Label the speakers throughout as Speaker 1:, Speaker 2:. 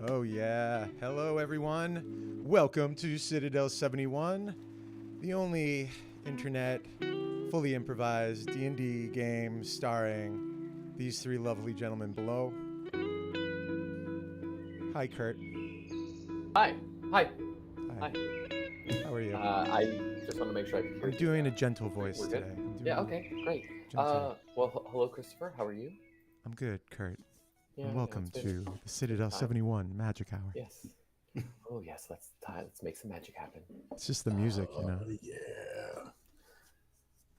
Speaker 1: Oh yeah. Hello everyone. Welcome to Citadel 71, the only internet fully improvised D&D game starring these three lovely gentlemen below. Hi Kurt.
Speaker 2: Hi.
Speaker 1: Hi.
Speaker 2: Hi.
Speaker 1: How are you?
Speaker 2: I just want to make sure I can hear
Speaker 1: I'm
Speaker 2: you.
Speaker 1: doing a gentle voice
Speaker 2: We're
Speaker 1: today.
Speaker 2: good? Yeah, okay, great.
Speaker 1: Gentle.
Speaker 2: Hello Christopher, how are you?
Speaker 1: I'm good, Kurt.
Speaker 2: Yeah,
Speaker 1: And welcome
Speaker 2: it's been
Speaker 1: the Citadel
Speaker 2: time.
Speaker 1: 71 Magic Hour.
Speaker 2: Yes. Oh yes, let's make some magic happen.
Speaker 1: It's just the music, you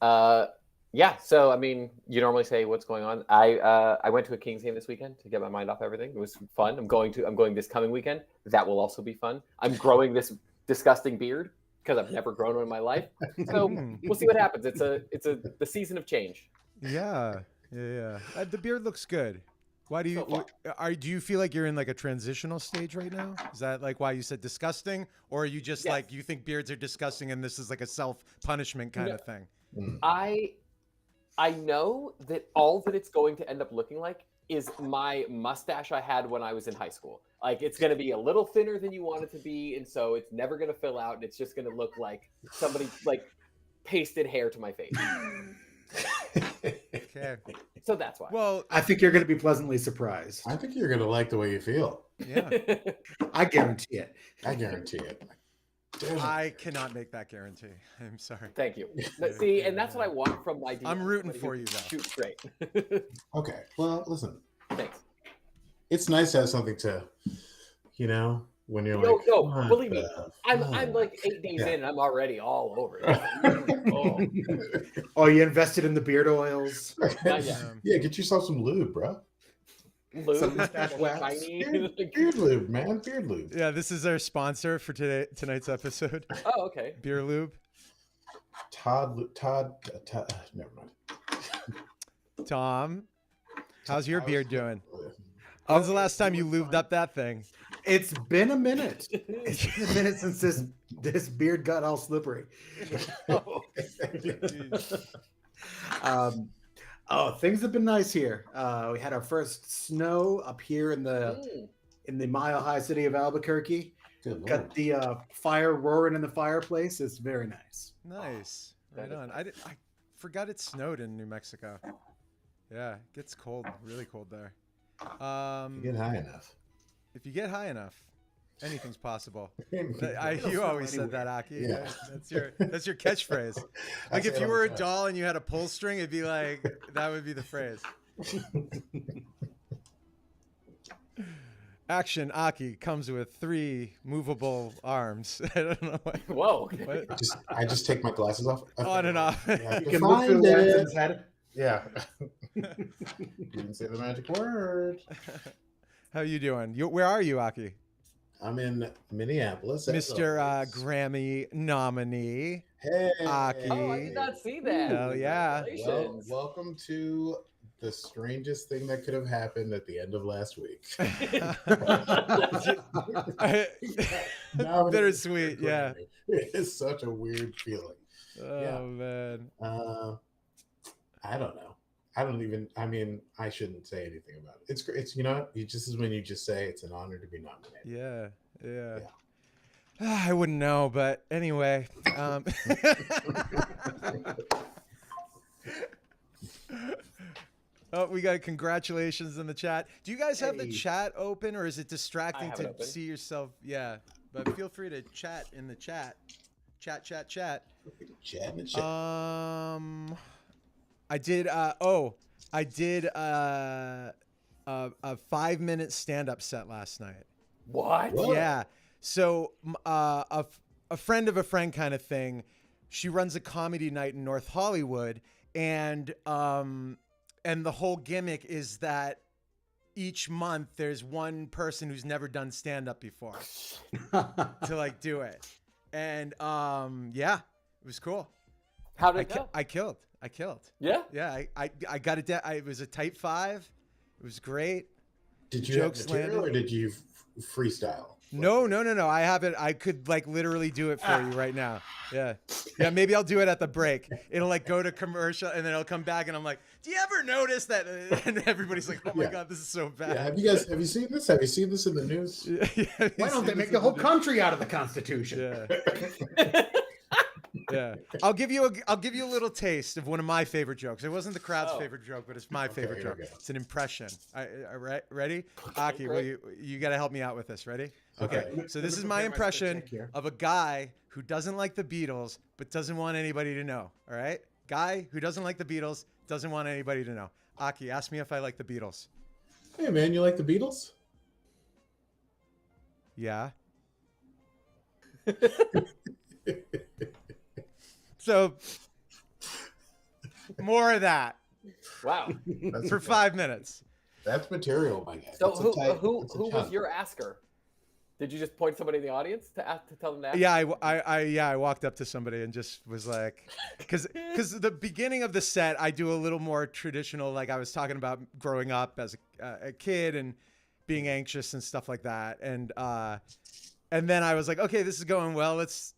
Speaker 1: know.
Speaker 2: Yeah, so I mean, you normally say what's going on. I went to a Kings game this weekend to get my mind off everything. It was fun. I'm going this coming weekend. That will also be fun. I'm growing this disgusting beard because I've never grown one in my life. So we'll see what happens. It's the season of change.
Speaker 1: Yeah. The beard looks good. Why do you do you feel like you're in like a transitional stage right now? Is that like why you said disgusting, or are you just like you think beards are disgusting and this is like a self-punishment kind of thing?
Speaker 2: I know that all that it's going to end up looking like is my mustache I had when I was in high school. Like it's going to be a little thinner than you want it to be, and so it's never going to fill out, and it's just going to look like somebody like pasted hair to my face.
Speaker 1: Okay.
Speaker 2: So that's why.
Speaker 3: Well, I think you're going to be pleasantly surprised.
Speaker 4: I think you're going to like the way you feel.
Speaker 1: Yeah.
Speaker 3: I guarantee it.
Speaker 4: I guarantee it.
Speaker 1: I cannot make that guarantee. I'm sorry.
Speaker 2: Thank you. See, and that's what I want from my DM.
Speaker 1: I'm rooting for you, though.
Speaker 2: Shoot straight.
Speaker 4: Okay. Well, listen.
Speaker 2: Thanks.
Speaker 4: It's nice to have something to, when you're
Speaker 2: No, believe me. I'm like 8 days in and I'm already all over it.
Speaker 3: Oh, you invested in the beard oils?
Speaker 4: Yeah, get yourself some lube, bro.
Speaker 2: Lube?
Speaker 3: Some mustache wax?
Speaker 4: Beard lube, man. Beard lube.
Speaker 1: Yeah, this is our sponsor for tonight's episode.
Speaker 2: Oh, okay.
Speaker 1: Beer lube.
Speaker 4: Todd, never mind.
Speaker 1: Tom, how's your beard doing? When's the last time you lubed up that thing?
Speaker 3: It's been a minute. It's been a minute since this beard got all slippery. Things have been nice here. We had our first snow up here in the mile-high city of Albuquerque. Got the fire roaring in the fireplace. It's very nice.
Speaker 1: Nice. Right on. I forgot it snowed in New Mexico. Yeah, it gets cold, really cold there.
Speaker 4: You get high enough.
Speaker 1: If you get high enough, anything's possible. You always said that, Aki.
Speaker 4: Yeah.
Speaker 1: That's your catchphrase. Like if you were a doll and you had a pull string, it'd be like that would be the phrase. Action Aki comes with 3 movable arms. I don't know why.
Speaker 2: Whoa.
Speaker 1: What?
Speaker 4: I just take my glasses off.
Speaker 1: On and off.
Speaker 4: Yeah,
Speaker 3: You can look through the lens in his head.
Speaker 4: Yeah. You didn't say the magic word.
Speaker 1: How you doing? Where are you, Aki?
Speaker 4: I'm in Minneapolis.
Speaker 1: Mr. Grammy nominee.
Speaker 4: Hey.
Speaker 1: Aki.
Speaker 2: Oh, I did not see that.
Speaker 1: Hell yeah.
Speaker 4: Well, welcome to the strangest thing that could have happened at the end of last week.
Speaker 1: Bittersweet, yeah.
Speaker 4: It's such a weird feeling.
Speaker 1: Oh, man.
Speaker 4: I don't know. I shouldn't say anything about it. It's when you just say it's an honor to be nominated.
Speaker 1: Yeah. I wouldn't know, but anyway. Oh, we got congratulations in the chat. Do you guys have the chat open, or is it distracting
Speaker 2: have it
Speaker 1: to
Speaker 2: open.
Speaker 1: see yourself? Yeah, but feel free to chat in the chat. Chat.
Speaker 4: Chat in the chat.
Speaker 1: I did. I did a 5-minute stand-up set last night.
Speaker 2: What?
Speaker 1: Yeah. So a friend of a friend kind of thing. She runs a comedy night in North Hollywood, and the whole gimmick is that each month there's one person who's never done stand-up before to like do it. And yeah, it was cool.
Speaker 2: How did it go?
Speaker 1: I killed.
Speaker 2: Yeah?
Speaker 1: Yeah, I got it down. It was a tight 5. It was great.
Speaker 4: Did you
Speaker 1: Jokes
Speaker 4: have material
Speaker 1: landed.
Speaker 4: or did you freestyle?
Speaker 1: No. I have it. I could like literally do it for you right now. Yeah. Maybe I'll do it at the break. It'll like go to commercial and then it'll come back and I'm like, do you ever notice that? And everybody's like, oh my God, this is so bad.
Speaker 4: Yeah. Have you seen this? Have you seen this in the news?
Speaker 3: Why don't they make the whole country out of the Constitution?
Speaker 1: Yeah. Yeah. I'll give you a little taste of one of my favorite jokes. It wasn't the crowd's favorite joke, but it's my favorite joke. It's an impression. Ready? Aki, you got to help me out with this. Ready? Okay. So this is my impression of a guy who doesn't like the Beatles, but doesn't want anybody to know. All right? Guy who doesn't like the Beatles, doesn't want anybody to know. Aki, ask me if I like the Beatles.
Speaker 4: Hey, man, you like the Beatles?
Speaker 1: Yeah. So, more of that.
Speaker 2: Wow.
Speaker 1: For 5 minutes.
Speaker 4: That's material, my guy.
Speaker 2: So who
Speaker 4: was
Speaker 2: was your asker? Did you just point somebody in the audience to tell them to ask?
Speaker 1: Yeah, I walked up to somebody and just was like, because the beginning of the set, I do a little more traditional, like I was talking about growing up as a kid and being anxious and stuff like that. And then I was like, okay, this is going well. Let's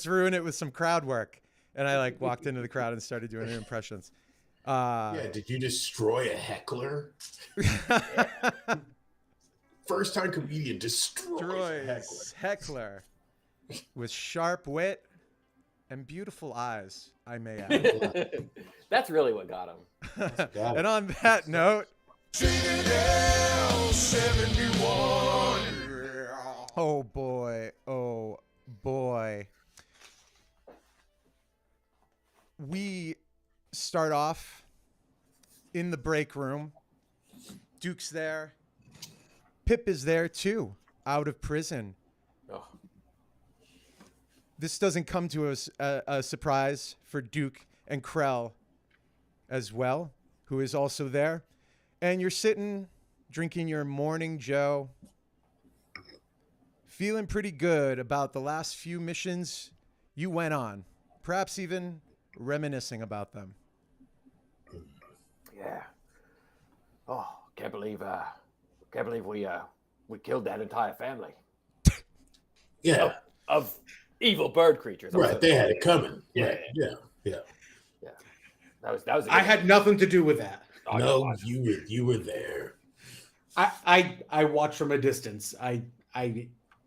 Speaker 1: ruin it with some crowd work. And I like walked into the crowd and started doing impressions.
Speaker 4: Did you destroy a heckler? First time comedian destroys a heckler.
Speaker 1: With sharp wit and beautiful eyes, I may add.
Speaker 2: That's really what got him.
Speaker 1: And on that note, Citadel 71. Oh boy. We start off in the break room. Duke's there. Pip is there too, out of prison.
Speaker 2: Oh.
Speaker 1: This doesn't come to us a surprise for Duke and Krell as well, who is also there. And you're sitting, drinking your morning Joe, feeling pretty good about the last few missions you went on, perhaps even reminiscing about them.
Speaker 2: Yeah. Oh, can't believe we killed that entire family.
Speaker 4: Yeah.
Speaker 2: Of evil bird creatures.
Speaker 4: Right, they had it coming.
Speaker 2: Yeah.
Speaker 4: Right. Yeah.
Speaker 2: That was.
Speaker 3: I had nothing to do with that.
Speaker 2: Oh,
Speaker 4: no, you were there.
Speaker 3: I watched from a distance. I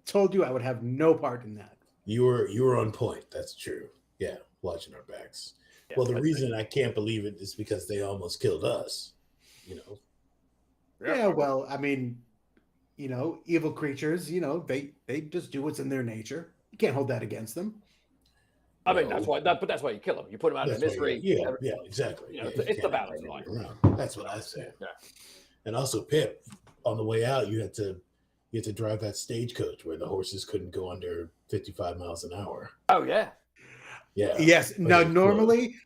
Speaker 3: told you I would have no part in that.
Speaker 4: You were on point. That's true. Yeah, watching our backs.
Speaker 2: Yeah,
Speaker 4: well, the reason I can't believe it is because they almost killed us.
Speaker 3: Yeah, well, I mean, evil creatures, they just do what's in their nature. You can't hold that against them.
Speaker 2: I mean, that's why you kill them. You put them out of misery.
Speaker 4: Yeah, exactly.
Speaker 2: It's the balance of life.
Speaker 4: That's what I said.
Speaker 2: Yeah.
Speaker 4: And also, Pip, on the way out, you had to drive that stagecoach where the horses couldn't go under 55 miles an hour.
Speaker 2: Oh yeah.
Speaker 4: Yeah.
Speaker 3: Yes. Now, normally,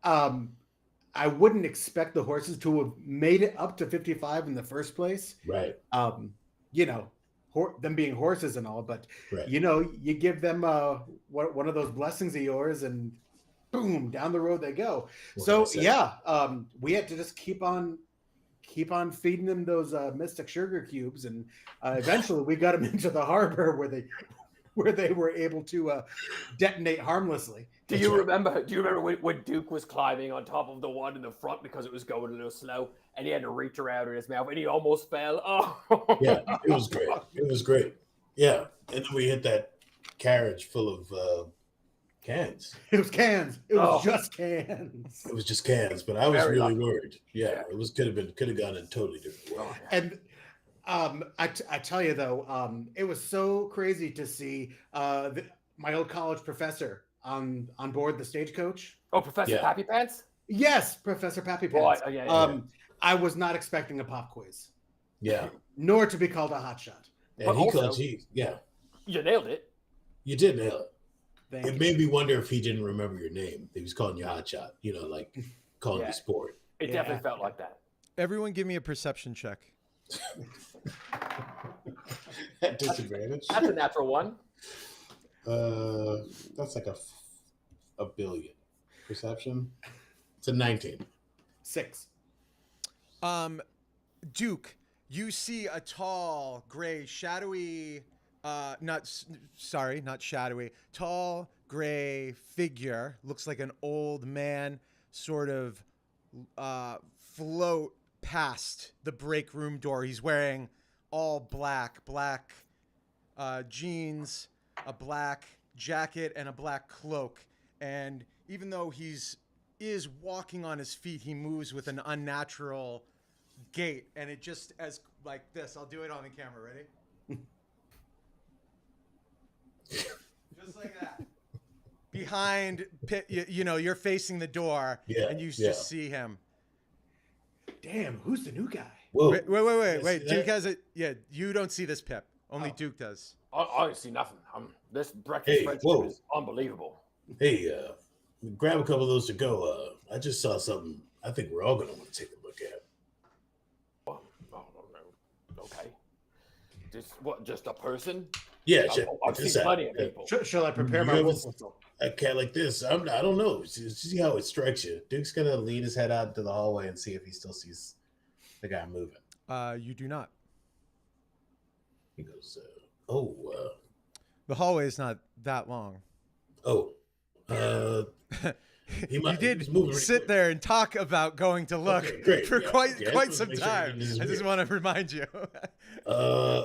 Speaker 3: I wouldn't expect the horses to have made it up to 55 in the first place.
Speaker 4: Right.
Speaker 3: Them being horses and all, but
Speaker 4: right.
Speaker 3: You give them one of those blessings of yours, and boom, down the road they go. So we had to just keep on feeding them those mystic sugar cubes, and eventually we got them into the harbor where they were able to detonate harmlessly.
Speaker 2: Do you remember when Duke was climbing on top of the one in the front because it was going a little slow, and he had to reach around in his mouth, and he almost fell? Oh,
Speaker 4: yeah, it was great. Yeah, and then we hit carriage full of cans.
Speaker 3: It was cans. It was just cans.
Speaker 4: It was just cans, but I was
Speaker 2: Very
Speaker 4: really
Speaker 2: lucky.
Speaker 4: worried. Yeah, it was could have gone in a totally different way.
Speaker 3: And I tell you though, it was so crazy to see my old college professor on board the stagecoach.
Speaker 2: Oh, Professor
Speaker 4: Yeah.
Speaker 2: Pappy Pants?
Speaker 3: Yes, Professor Pappy
Speaker 2: Right,
Speaker 3: Pants.
Speaker 2: yeah.
Speaker 3: I was not expecting a pop quiz,
Speaker 4: Yeah,
Speaker 3: nor to be called a hotshot.
Speaker 4: and
Speaker 2: But
Speaker 4: he
Speaker 2: also-
Speaker 4: called you. Yeah,
Speaker 2: You nailed it.
Speaker 4: you did nail it.
Speaker 3: Thank
Speaker 4: It
Speaker 3: you.
Speaker 4: made me wonder if he didn't remember your name. He was calling you hotshot. like calling
Speaker 2: Yeah.
Speaker 4: you sport.
Speaker 2: It
Speaker 3: Yeah.
Speaker 2: definitely felt like that.
Speaker 1: Everyone, give me a perception check.
Speaker 4: At disadvantage.
Speaker 2: That's a natural one.
Speaker 4: That's like a billion. Perception. It's a 19.
Speaker 3: 6.
Speaker 1: Duke, you see a tall, gray, shadowy, not shadowy, tall, gray figure, looks like an old man, sort of float past the break room door. He's wearing all black jeans, a black jacket, and a black cloak. And even though is walking on his feet, he moves with an unnatural gait, and it just as like this. I'll do it on the camera. Ready? Just like that. Behind, you're facing the door,
Speaker 4: Yeah,
Speaker 1: and you
Speaker 4: yeah.
Speaker 1: just see him.
Speaker 3: Damn, who's the new guy?
Speaker 4: Whoa.
Speaker 1: Wait.
Speaker 4: see
Speaker 1: Duke
Speaker 4: that?
Speaker 1: has it. Yeah, you don't see this, Pip. Only Duke does.
Speaker 2: I see nothing. This breakfast
Speaker 4: Hey,
Speaker 2: friendship
Speaker 4: whoa.
Speaker 2: is unbelievable.
Speaker 4: Hey, grab a couple of those to go. I just saw something I think we're all going to want to take a look at.
Speaker 2: Oh, no. Okay. Just a person?
Speaker 4: Yeah, check
Speaker 2: I've
Speaker 4: this
Speaker 2: seen
Speaker 4: out.
Speaker 2: plenty of people.
Speaker 3: Shall I prepare
Speaker 4: You
Speaker 3: my
Speaker 4: ever-
Speaker 3: wolf whistle?
Speaker 4: A cat like this, I don't know. See how it strikes you. Duke's going to lean his head out into the hallway and see if he still sees the guy moving.
Speaker 1: You do not.
Speaker 4: He goes,
Speaker 1: The hallway is not that long.
Speaker 4: He
Speaker 1: You did
Speaker 4: moving really
Speaker 1: sit
Speaker 4: quick.
Speaker 1: there and talk about going to look
Speaker 4: Okay, great.
Speaker 1: for
Speaker 4: Yeah,
Speaker 1: quite
Speaker 4: okay. I
Speaker 1: quite
Speaker 4: just
Speaker 1: some
Speaker 4: wanna make sure
Speaker 1: time.
Speaker 4: everything is
Speaker 1: I just
Speaker 4: weird.
Speaker 1: want to remind you. I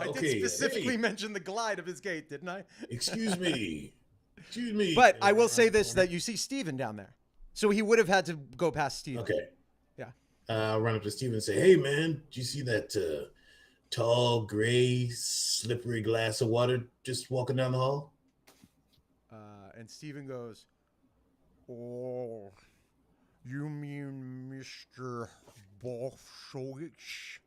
Speaker 4: Okay.
Speaker 1: did specifically
Speaker 4: Hey,
Speaker 1: mention the glide of his gait, didn't I?
Speaker 4: excuse me. Excuse me.
Speaker 1: But I will say this: that you see Steven down there, so he would have had to go past Steven.
Speaker 4: Okay.
Speaker 1: Yeah.
Speaker 4: I'll run up to Steven and say, "Hey, man, did you see that tall, gray, slippery glass of water just walking down the hall?"
Speaker 1: And Steven goes, "Oh, you mean Mr. Bolshevich?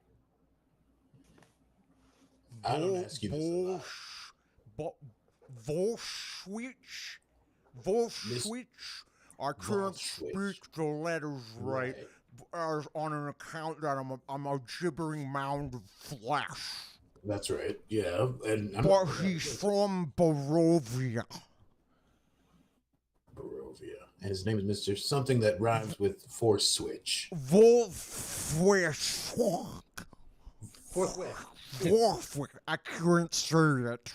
Speaker 4: I don't ask you this a lot.
Speaker 1: Volswitch. I can't
Speaker 4: Volswitch.
Speaker 1: speak the letters right, as on an account that I'm a gibbering mound of flesh.
Speaker 4: That's right. Yeah, and
Speaker 1: But he's from Barovia.
Speaker 4: Barovia, and his name is Mr. Something that rhymes with Force Switch.
Speaker 1: Volswitch.
Speaker 3: Forthwith.
Speaker 1: Wolf, I can't say it.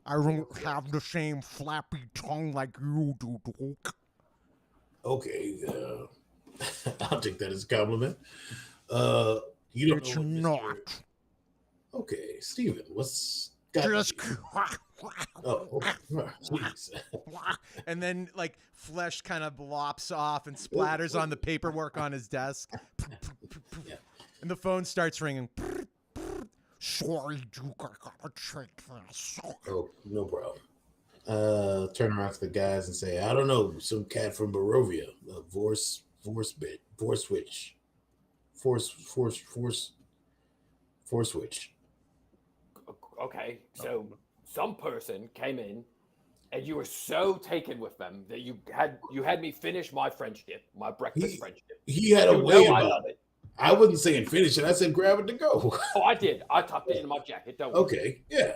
Speaker 1: I don't have the same flappy tongue like you do, Duke.
Speaker 4: Okay, I'll take that as a compliment. You don't
Speaker 1: It's
Speaker 4: know what Mr.
Speaker 1: not.
Speaker 4: Okay, Steven, what's got
Speaker 1: Just.
Speaker 4: Oh, jeez.
Speaker 1: And then, like, flesh kind of lops off and splatters on the paperwork on his desk.
Speaker 4: Yeah.
Speaker 1: And the phone starts ringing. Sorry, Duke, I gotta check this.
Speaker 4: Oh, no problem. Turn around to the guys and say, I don't know, some cat from Barovia, Force Switch.
Speaker 2: Okay, so some person came in, and you were so taken with them that you had me finish my friendship, my breakfast friendship.
Speaker 4: He had a
Speaker 2: You
Speaker 4: way
Speaker 2: know I
Speaker 4: about
Speaker 2: love
Speaker 4: it.
Speaker 2: it.
Speaker 4: I wasn't saying finish it. I said grab it to go.
Speaker 2: Oh, I did. I tucked it in my jacket. Don't worry.
Speaker 4: Okay, yeah.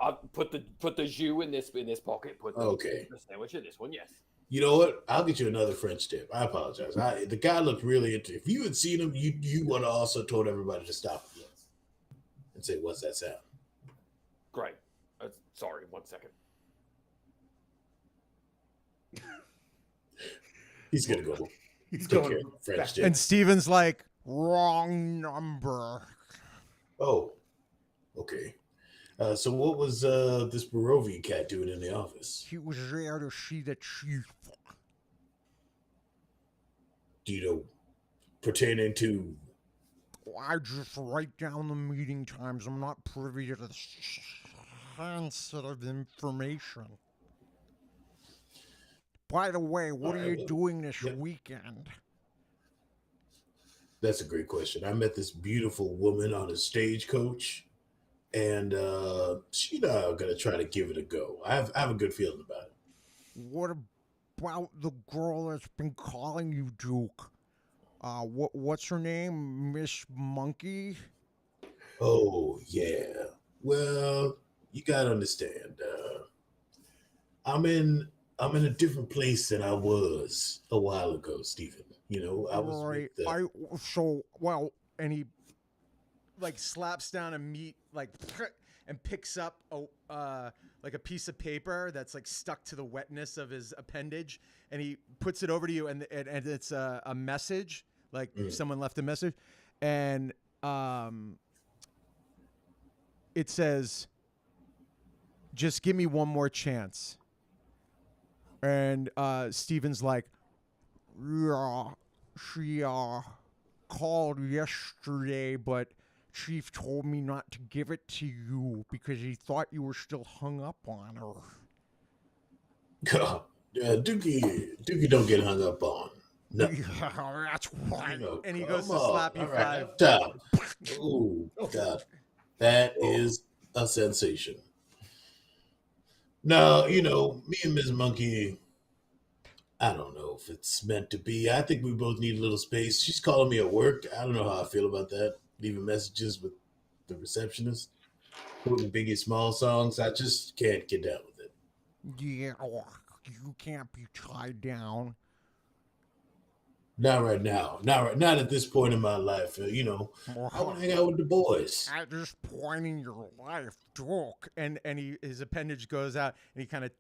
Speaker 2: I put the jus in this pocket. Put the,
Speaker 4: Okay.
Speaker 2: the sandwich in this one. Yes.
Speaker 4: You know what? I'll get you another French tip. I apologize. The guy looked really into. If you had seen him, you would have also told everybody to stop and say, "What's that sound?"
Speaker 2: Great. Sorry. 1 second.
Speaker 4: He's gonna go.
Speaker 3: He's
Speaker 4: Take
Speaker 3: going
Speaker 4: care of the French
Speaker 3: back.
Speaker 4: tip.
Speaker 1: And Steven's like, wrong number.
Speaker 4: Oh, okay. So what was this Barovian cat doing in the office?
Speaker 1: He was there to see the chief.
Speaker 4: Do you know, pertaining to?
Speaker 1: I just write down the meeting times. I'm not privy to the sensitive information. By the way, what are you doing this weekend?
Speaker 4: That's a great question. I met this beautiful woman on a stagecoach, and she and I are gonna try to give it a go. I have a good feeling about it.
Speaker 1: What about the girl that's been calling you, Duke? What's her name? Miss Monkey?
Speaker 4: Oh yeah. Well, you gotta understand. I'm in a different place than I was a while ago, Stephen. You know, I was
Speaker 1: Right. And he like slaps down a meat like and picks up like a piece of paper that's like stuck to the wetness of his appendage, and he puts it over to you, and it's a message, like someone left a message, and it says, "Just give me one more chance." And Steven's like, "Yeah, she called yesterday, but Chief told me not to give it to you because he thought you were still hung up on her."
Speaker 4: Dookie don't get hung up on. No.
Speaker 1: Yeah, that's why.
Speaker 4: No,
Speaker 1: And he goes to
Speaker 4: come on.
Speaker 1: slap you
Speaker 4: All right,
Speaker 1: 5.
Speaker 4: stop. Oh God, that is a sensation. Now, you know, me and Ms. Monkey, I don't know if it's meant to be. I think we both need a little space. She's calling me at work. I don't know how I feel about that. Leaving messages with the receptionist, quoting Biggie Small songs. I just can't get down with it.
Speaker 1: Yeah, you can't be tied down.
Speaker 4: Not right now. Not at this point in my life. You know, I want to hang out with the boys.
Speaker 1: At this point in your life, Duke. And his appendage goes out, and he kind of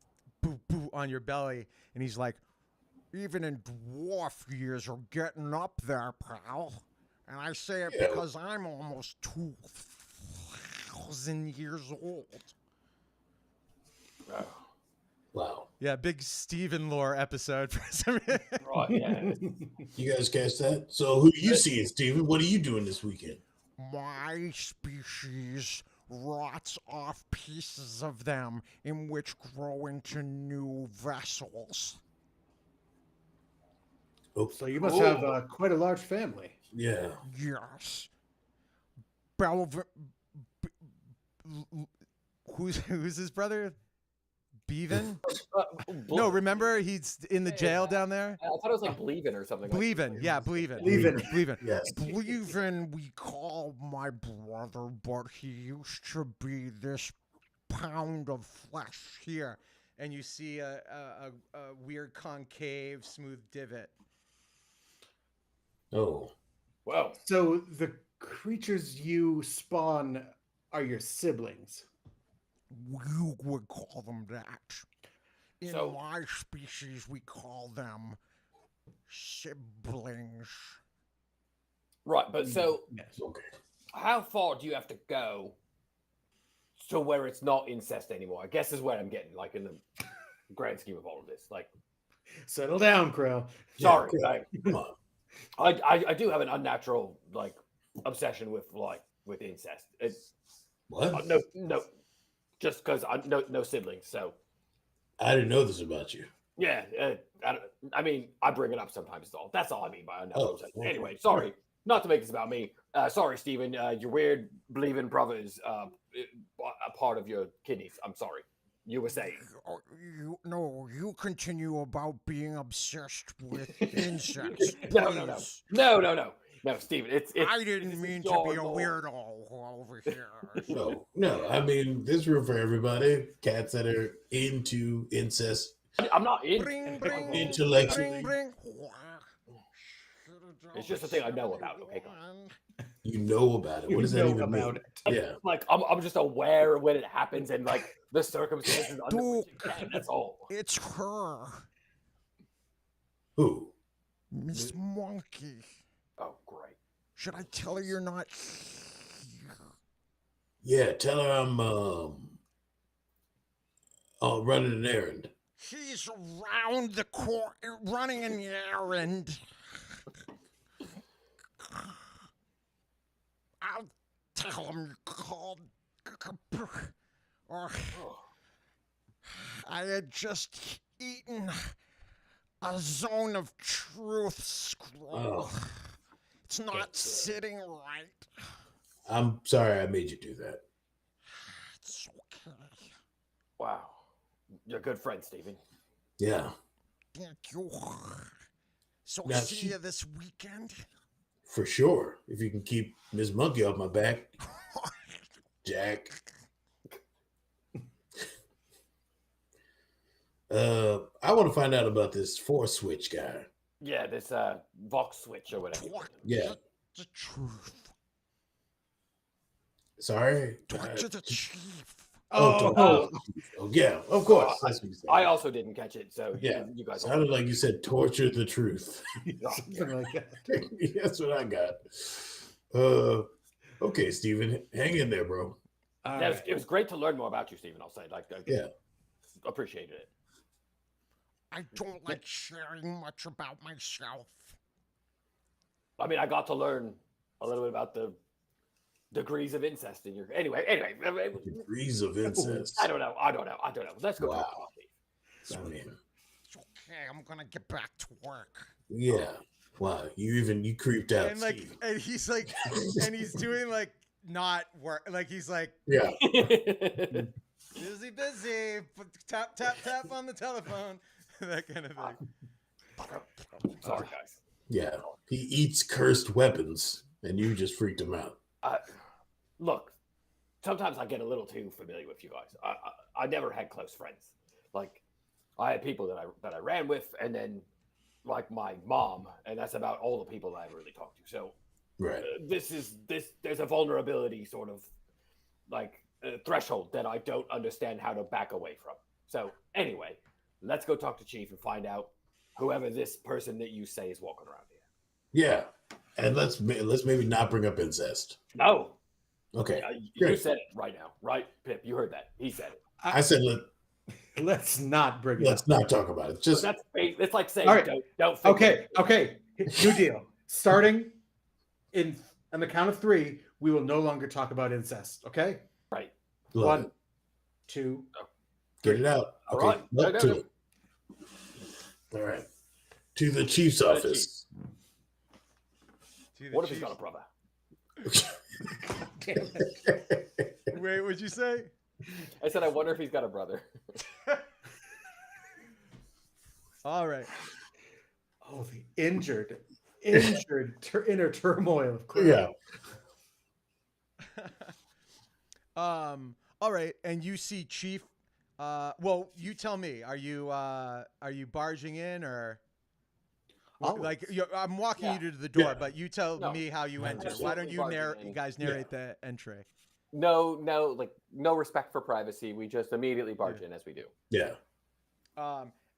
Speaker 1: boo boo on your belly, and he's like, "Even in dwarf years, you're getting up there, pal." And I say it because I'm almost 2,000 years old.
Speaker 4: Wow.
Speaker 1: Yeah, big Steven lore episode for some reason.
Speaker 2: Right, yeah.
Speaker 4: You guys catch that? So who you seeing, Steven? What are you doing this weekend?
Speaker 1: My species rots off pieces of them in which grow into new vessels.
Speaker 4: Oh,
Speaker 3: So you must have quite a large family.
Speaker 4: yeah.
Speaker 1: Yes. Who's his brother? Bevan? No, remember he's in the jail down there?
Speaker 2: I thought it was like Bleevin or something.
Speaker 1: Bleevin, yeah, Bleevin.
Speaker 3: Bleevin.
Speaker 4: Yes.
Speaker 1: Bleevin, we call my brother, but he used to be this pound of flesh here. And you see a weird concave, smooth divot.
Speaker 4: Oh.
Speaker 2: Wow.
Speaker 3: So the creatures you spawn are your siblings.
Speaker 1: You would call them that. In
Speaker 2: So-
Speaker 1: my species, we call them siblings.
Speaker 2: Right, but so
Speaker 3: Yes.
Speaker 4: Okay.
Speaker 2: how far do you have to go to where it's not incest anymore? I guess is where I'm getting, like in the grand scheme of all of this. Like,
Speaker 3: Settle down, Krell.
Speaker 2: sorry,
Speaker 4: Yeah, come on.
Speaker 2: I do have an unnatural like obsession with incest. It's
Speaker 4: What?
Speaker 2: no, just because no siblings. So
Speaker 4: I didn't know this about you.
Speaker 2: yeah, I mean I bring it up sometimes. That's all I mean by unnatural obsession.
Speaker 4: Okay.
Speaker 2: Anyway, sorry, not to make this about me. Sorry, Stephen. Your weird believing brother is a part of your kidneys. I'm sorry. You were saying.
Speaker 1: You continue about being obsessed with insects.
Speaker 2: No, Stephen. It's
Speaker 1: I didn't mean to be a weirdo over here.
Speaker 4: No. I mean, this room for everybody. Cats that are into incest.
Speaker 2: I'm not in.
Speaker 1: Bring,
Speaker 4: Intellectually.
Speaker 1: bring.
Speaker 2: It's just a thing I know about. Okay, come on.
Speaker 4: You know about it. What does that even mean? Yeah.
Speaker 2: Like I'm just aware when it happens and like the circumstances under which it can. That's all.
Speaker 1: It's her,
Speaker 4: Who?
Speaker 1: Miss Monkey.
Speaker 2: Oh, great.
Speaker 1: Should I tell her you're not here?
Speaker 4: Yeah, tell her I'm running an errand.
Speaker 1: He's around the corner running an errand. I'll tell him you called. Or I had just eaten a zone of truth scroll.
Speaker 4: Oh,
Speaker 1: It's not
Speaker 4: that's,
Speaker 1: sitting right.
Speaker 4: I'm sorry I made you do that.
Speaker 1: It's okay.
Speaker 2: Wow. You're a good friend, Stephen.
Speaker 4: Yeah.
Speaker 1: Thank you. So
Speaker 4: Now
Speaker 1: see
Speaker 4: she-
Speaker 1: you this weekend.
Speaker 4: For sure. If you can keep Miss Monkey off my back, Jack. I want to find out about this force switch guy.
Speaker 2: Yeah, this Vox switch or whatever.
Speaker 1: Talk
Speaker 4: Yeah.
Speaker 1: to the truth.
Speaker 4: Sorry.
Speaker 1: Talk to the chief.
Speaker 4: Oh, yeah, of course. That's what you said.
Speaker 2: I also didn't catch it, so
Speaker 4: Yeah,
Speaker 2: you guys
Speaker 4: sounded like you said torture the truth.
Speaker 3: Something like that.
Speaker 4: That's what I got. Okay, Steven, hang in there, bro.
Speaker 2: Yeah, it was great to learn more about you, Stephen. I'll say,
Speaker 4: Yeah.
Speaker 2: appreciated it.
Speaker 1: I don't like sharing much about myself.
Speaker 2: I mean, I got to learn a little bit about the degrees of incest in your. Anyway.
Speaker 4: Degrees of incest.
Speaker 2: I don't know. Let's go talk to
Speaker 4: Wow.
Speaker 2: Steve.
Speaker 4: I mean,
Speaker 1: It's okay. I'm gonna get back to work.
Speaker 4: yeah. Wow, you creeped out,
Speaker 1: And like,
Speaker 4: Steve.
Speaker 1: and he's like, and he's doing like not work. Like he's like
Speaker 4: Yeah.
Speaker 1: busy. Tap on the telephone. That kind of thing.
Speaker 2: Sorry, guys.
Speaker 4: Yeah. He eats cursed weapons, and you just freaked him out.
Speaker 2: Look, sometimes I get a little too familiar with you guys. I never had close friends. Like, I had people that I ran with, and then like my mom, and that's about all the people that I really talked to. So,
Speaker 4: Right.
Speaker 2: There's a vulnerability sort of like threshold that I don't understand how to back away from. So anyway, let's go talk to Chief and find out whoever this person that you say is walking around here.
Speaker 4: Yeah. And let's maybe not bring up incest.
Speaker 2: No.
Speaker 4: Okay.
Speaker 2: You
Speaker 4: great.
Speaker 2: said it right now, right, Pip? You heard that. He said it.
Speaker 4: I said
Speaker 3: Let's not bring it up.
Speaker 4: let's not talk about it. Just
Speaker 2: It's like saying
Speaker 3: All right.
Speaker 2: don't think
Speaker 3: Okay. New deal. Starting on the count of 3, we will no longer talk about incest. Okay.
Speaker 2: Right.
Speaker 4: love
Speaker 3: 1,
Speaker 4: it.
Speaker 3: 2.
Speaker 4: Get it out.
Speaker 2: All
Speaker 4: Okay.
Speaker 2: right.
Speaker 4: Up
Speaker 2: No.
Speaker 4: to it. All right. To the chief's office.
Speaker 2: What if he's got a brother?
Speaker 3: Damn it.
Speaker 1: Wait, what'd you say?
Speaker 2: I said I wonder if he's got a brother.
Speaker 1: All right.
Speaker 3: Oh, the injured inner turmoil of Krell.
Speaker 4: Yeah.
Speaker 1: All right, and you see Chief. Well, you tell me. Are you barging in or?
Speaker 3: Always.
Speaker 1: Like I'm walking
Speaker 2: Yeah.
Speaker 1: you to the door,
Speaker 4: Yeah.
Speaker 1: but you tell
Speaker 2: No,
Speaker 1: me how you enter.
Speaker 2: absolutely
Speaker 1: Why don't you
Speaker 2: barging in.
Speaker 1: guys narrate the entry?
Speaker 2: No, no respect for privacy. We just immediately barge in as we do.
Speaker 4: Yeah.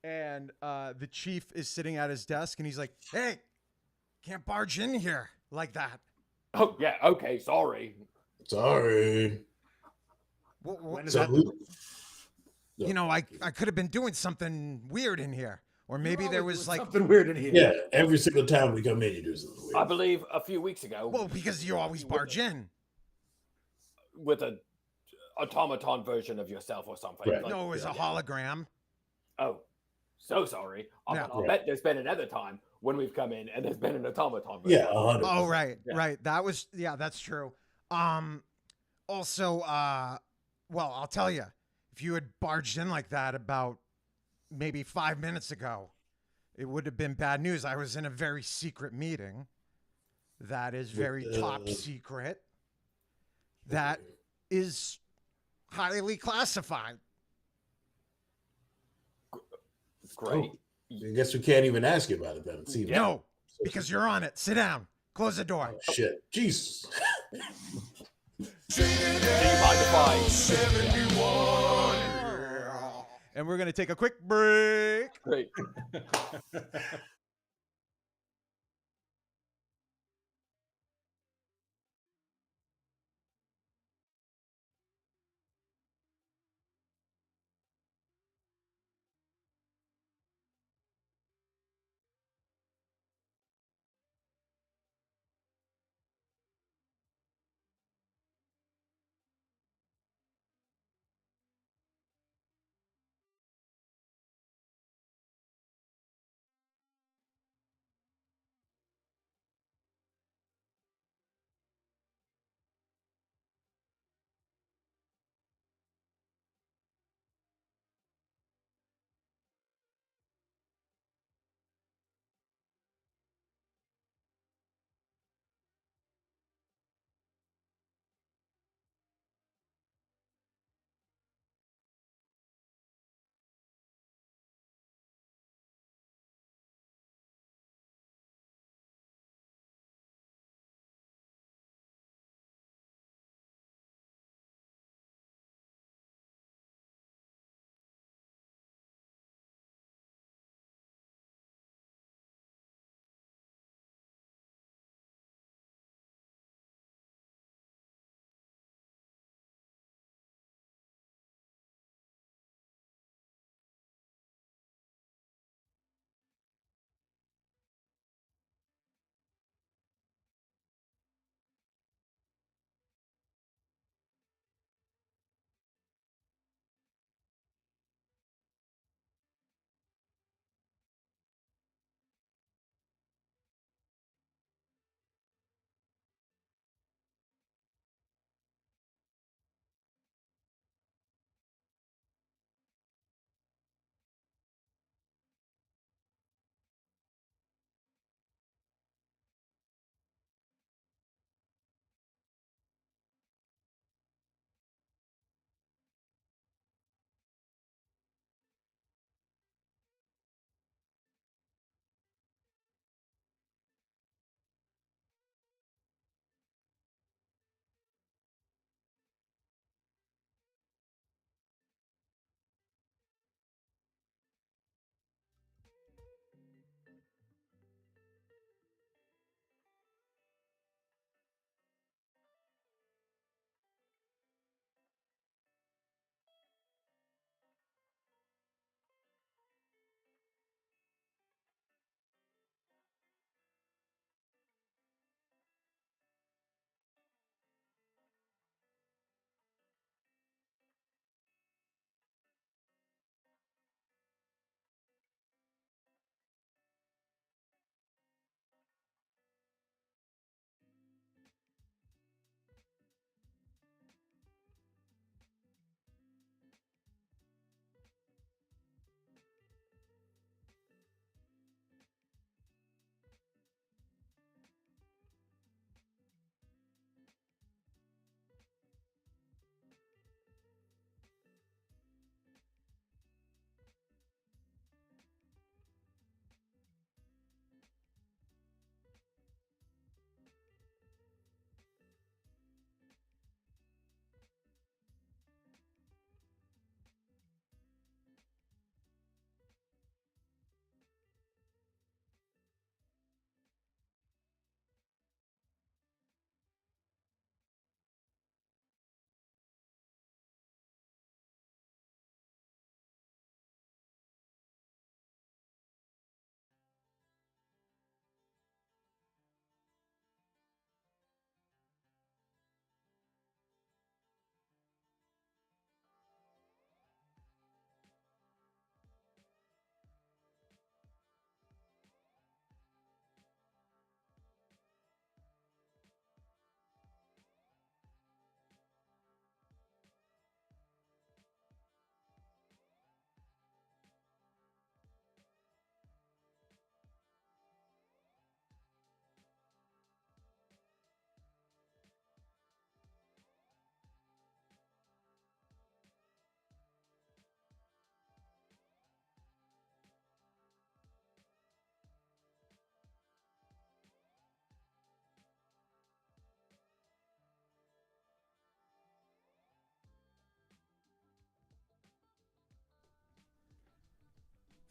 Speaker 1: And the chief is sitting at his desk, and he's like, "Hey, can't barge in here like that."
Speaker 2: Oh yeah, okay, sorry.
Speaker 4: Sorry.
Speaker 3: When is
Speaker 4: So
Speaker 3: that?
Speaker 4: who,
Speaker 1: You know, I could have been doing something weird in here, or maybe
Speaker 3: You're
Speaker 1: there
Speaker 3: always
Speaker 1: was
Speaker 3: doing
Speaker 1: like,
Speaker 3: something weird in here.
Speaker 4: yeah, every single time we come in, you do something weird.
Speaker 2: I believe a few weeks ago,
Speaker 1: well, because you always barge in.
Speaker 2: with a automaton version of yourself or something.
Speaker 4: Right.
Speaker 2: Like,
Speaker 1: No, it was a hologram.
Speaker 2: oh, so sorry. I'll bet there's been another time when we've come in and there's been an automaton version.
Speaker 4: Yeah, 100%.
Speaker 1: Oh, right,
Speaker 2: Yeah.
Speaker 1: right. That was that's true. Also, well, I'll tell you, if you had barged in like that about maybe 5 minutes ago, it would have been bad news. I was in a very secret meeting that is very top secret. That is highly classified.
Speaker 2: Great.
Speaker 4: I guess we can't even ask you about it then. It seems
Speaker 1: No, because you're on it. Sit down. Close the door.
Speaker 4: Oh, shit. Jesus.
Speaker 2: By define.
Speaker 1: And we're going to take a quick break.
Speaker 2: Great.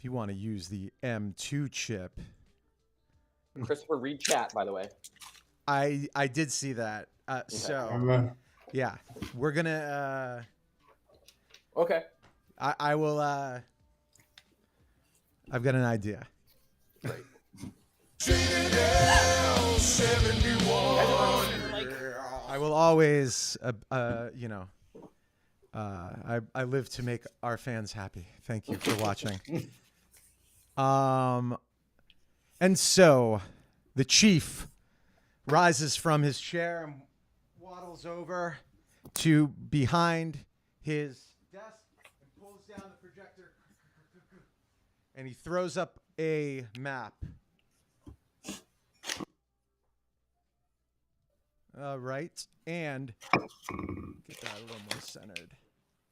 Speaker 1: you want to use the M2 chip.
Speaker 2: Christopher, read chat, by the way.
Speaker 1: I did see that. So yeah, we're gonna.
Speaker 2: Okay.
Speaker 1: I will. I've got an idea.
Speaker 2: Great.
Speaker 1: Citadel 71. I will always, I live to make our fans happy. Thank you for watching. And so the chief rises from his chair and waddles over to behind his desk and pulls down the projector. And he throws up a map. All right. And get that a little more centered.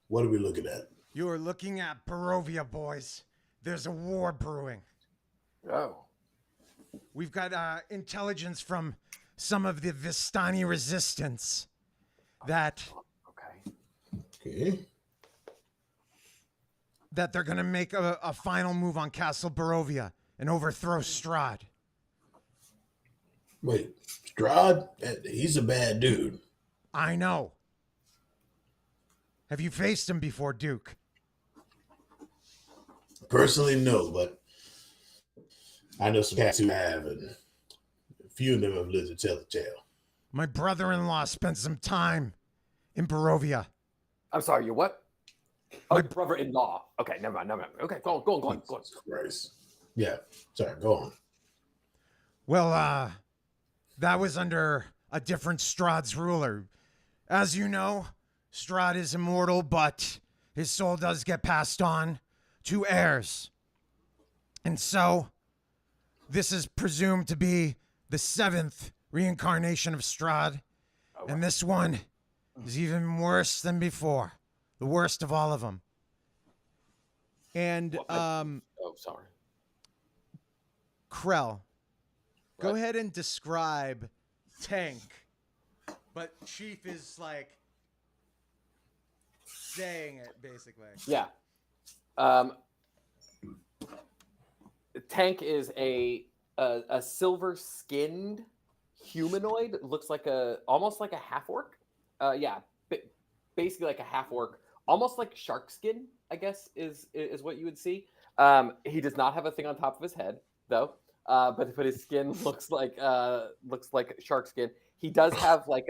Speaker 4: What are we looking at?
Speaker 1: You are looking at Barovia, boys. There's a war brewing.
Speaker 2: Oh.
Speaker 1: We've got intelligence from some of the Vistani resistance that
Speaker 4: Okay.
Speaker 1: that they're going to make a final move on Castle Barovia and overthrow Strahd.
Speaker 4: Wait, Strahd? He's a bad dude.
Speaker 1: I know. Have you faced him before, Duke?
Speaker 4: Personally, no, but I know some cats who have, and a few of them have lived to tell the tale.
Speaker 1: My brother-in-law spent some time in Barovia.
Speaker 2: I'm sorry, you what? Oh, your brother-in-law. Okay, never mind. Okay, go on.
Speaker 4: Christ. Yeah, sorry, go on.
Speaker 1: Well, that was under a different Strahd's ruler. As you know, Strahd is immortal, but his soul does get passed on to heirs. And so, this is presumed to be the 7th reincarnation of Strahd.
Speaker 2: Oh,
Speaker 1: And this one is even worse than before. The worst of all of them. And,
Speaker 2: sorry.
Speaker 1: Krell, go
Speaker 2: Right.
Speaker 1: ahead and describe Tank. But Chief is like saying it basically.
Speaker 2: Yeah. Tank is a silver-skinned humanoid. Looks like almost like a half orc. Basically like a half orc, almost like shark skin, I guess is what you would see. He does not have a thing on top of his head though, but his skin looks like shark skin. He does have like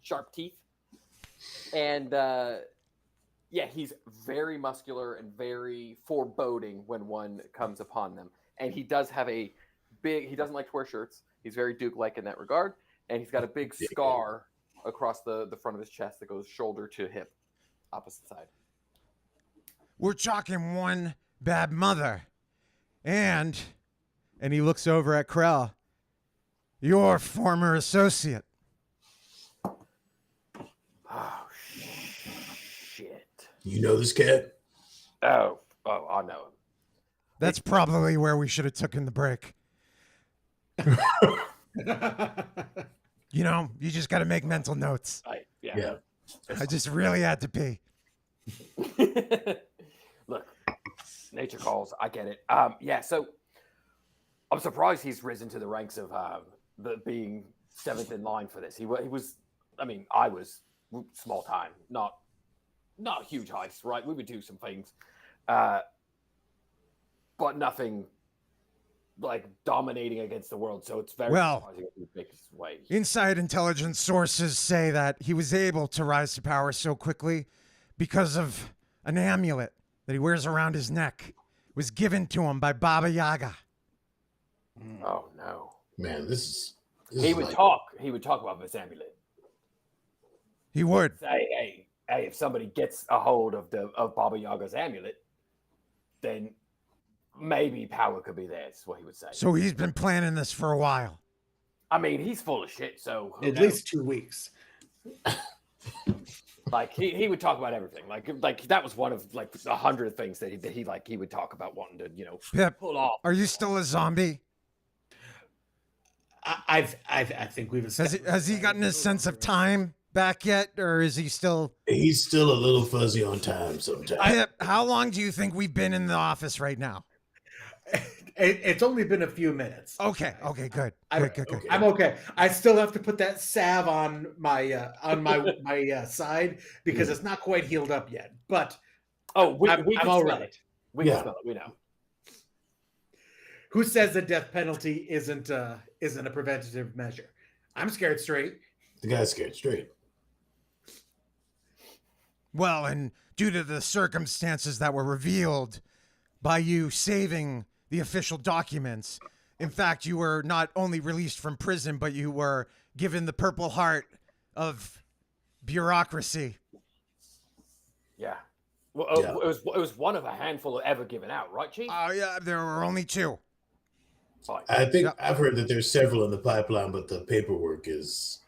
Speaker 2: sharp teeth, and he's very muscular and very foreboding when one comes upon them. And he does have he doesn't like to wear shirts. He's very Duke-like in that regard, and he's got a big scar across the front of his chest that goes shoulder to hip, opposite side.
Speaker 1: We're talking one bad mother. And he looks over at Krell, your former associate.
Speaker 2: Oh, shit.
Speaker 4: You know this cat?
Speaker 2: Oh, I know him.
Speaker 1: That's probably where we should have taken the break. You know, you just got to make mental notes.
Speaker 4: Yeah.
Speaker 1: I just really had to pee.
Speaker 2: Look, nature calls. I get it. So I'm surprised he's risen to the ranks of being 7th in line for this. He was. I mean, I was small time, not huge heists, right? We would do some things, but nothing like dominating against the world. So it's very surprising that he makes his way.
Speaker 1: Inside intelligence sources say that he was able to rise to power so quickly because of an amulet that he wears around his neck. It was given to him by Baba Yaga.
Speaker 2: Oh no,
Speaker 4: Man, this
Speaker 2: he would talk. He would talk about this amulet.
Speaker 1: He would.
Speaker 2: Say, hey, if somebody gets a hold of Baba Yaga's amulet, then maybe power could be theirs. Is what he would say.
Speaker 1: So he's been planning this for a while.
Speaker 2: I mean, he's full of shit. So
Speaker 3: At least 2 weeks.
Speaker 2: Like he would talk about everything. Like that was one of like 100 things that he would talk about wanting to
Speaker 1: Pip,
Speaker 2: pull off.
Speaker 1: are you still a zombie?
Speaker 3: I think we've
Speaker 1: Has he gotten his sense of time back yet, or is he still?
Speaker 4: He's still a little fuzzy on time sometimes.
Speaker 1: Pip, how long do you think we've been in the office right now?
Speaker 3: It's only been a few minutes.
Speaker 1: Okay, good. Good.
Speaker 4: Okay.
Speaker 3: I'm okay. I still have to put that salve on my my side because it's not quite healed up yet. But
Speaker 2: we
Speaker 3: I'm
Speaker 2: can
Speaker 3: all
Speaker 2: smell
Speaker 3: right.
Speaker 2: it. We can smell it. We know.
Speaker 3: Who says the death penalty isn't a preventative measure? I'm scared straight.
Speaker 4: The guy's scared straight.
Speaker 1: Well, and due to the circumstances that were revealed by you saving the official documents, in fact, you were not only released from prison, but you were given the Purple Heart of bureaucracy.
Speaker 2: Yeah. Well,
Speaker 4: Yeah.
Speaker 2: It was one of a handful ever given out, right, Chief?
Speaker 1: Oh, yeah, there were only 2.
Speaker 2: Fine.
Speaker 4: I think I've heard that there's several in the pipeline, but the paperwork is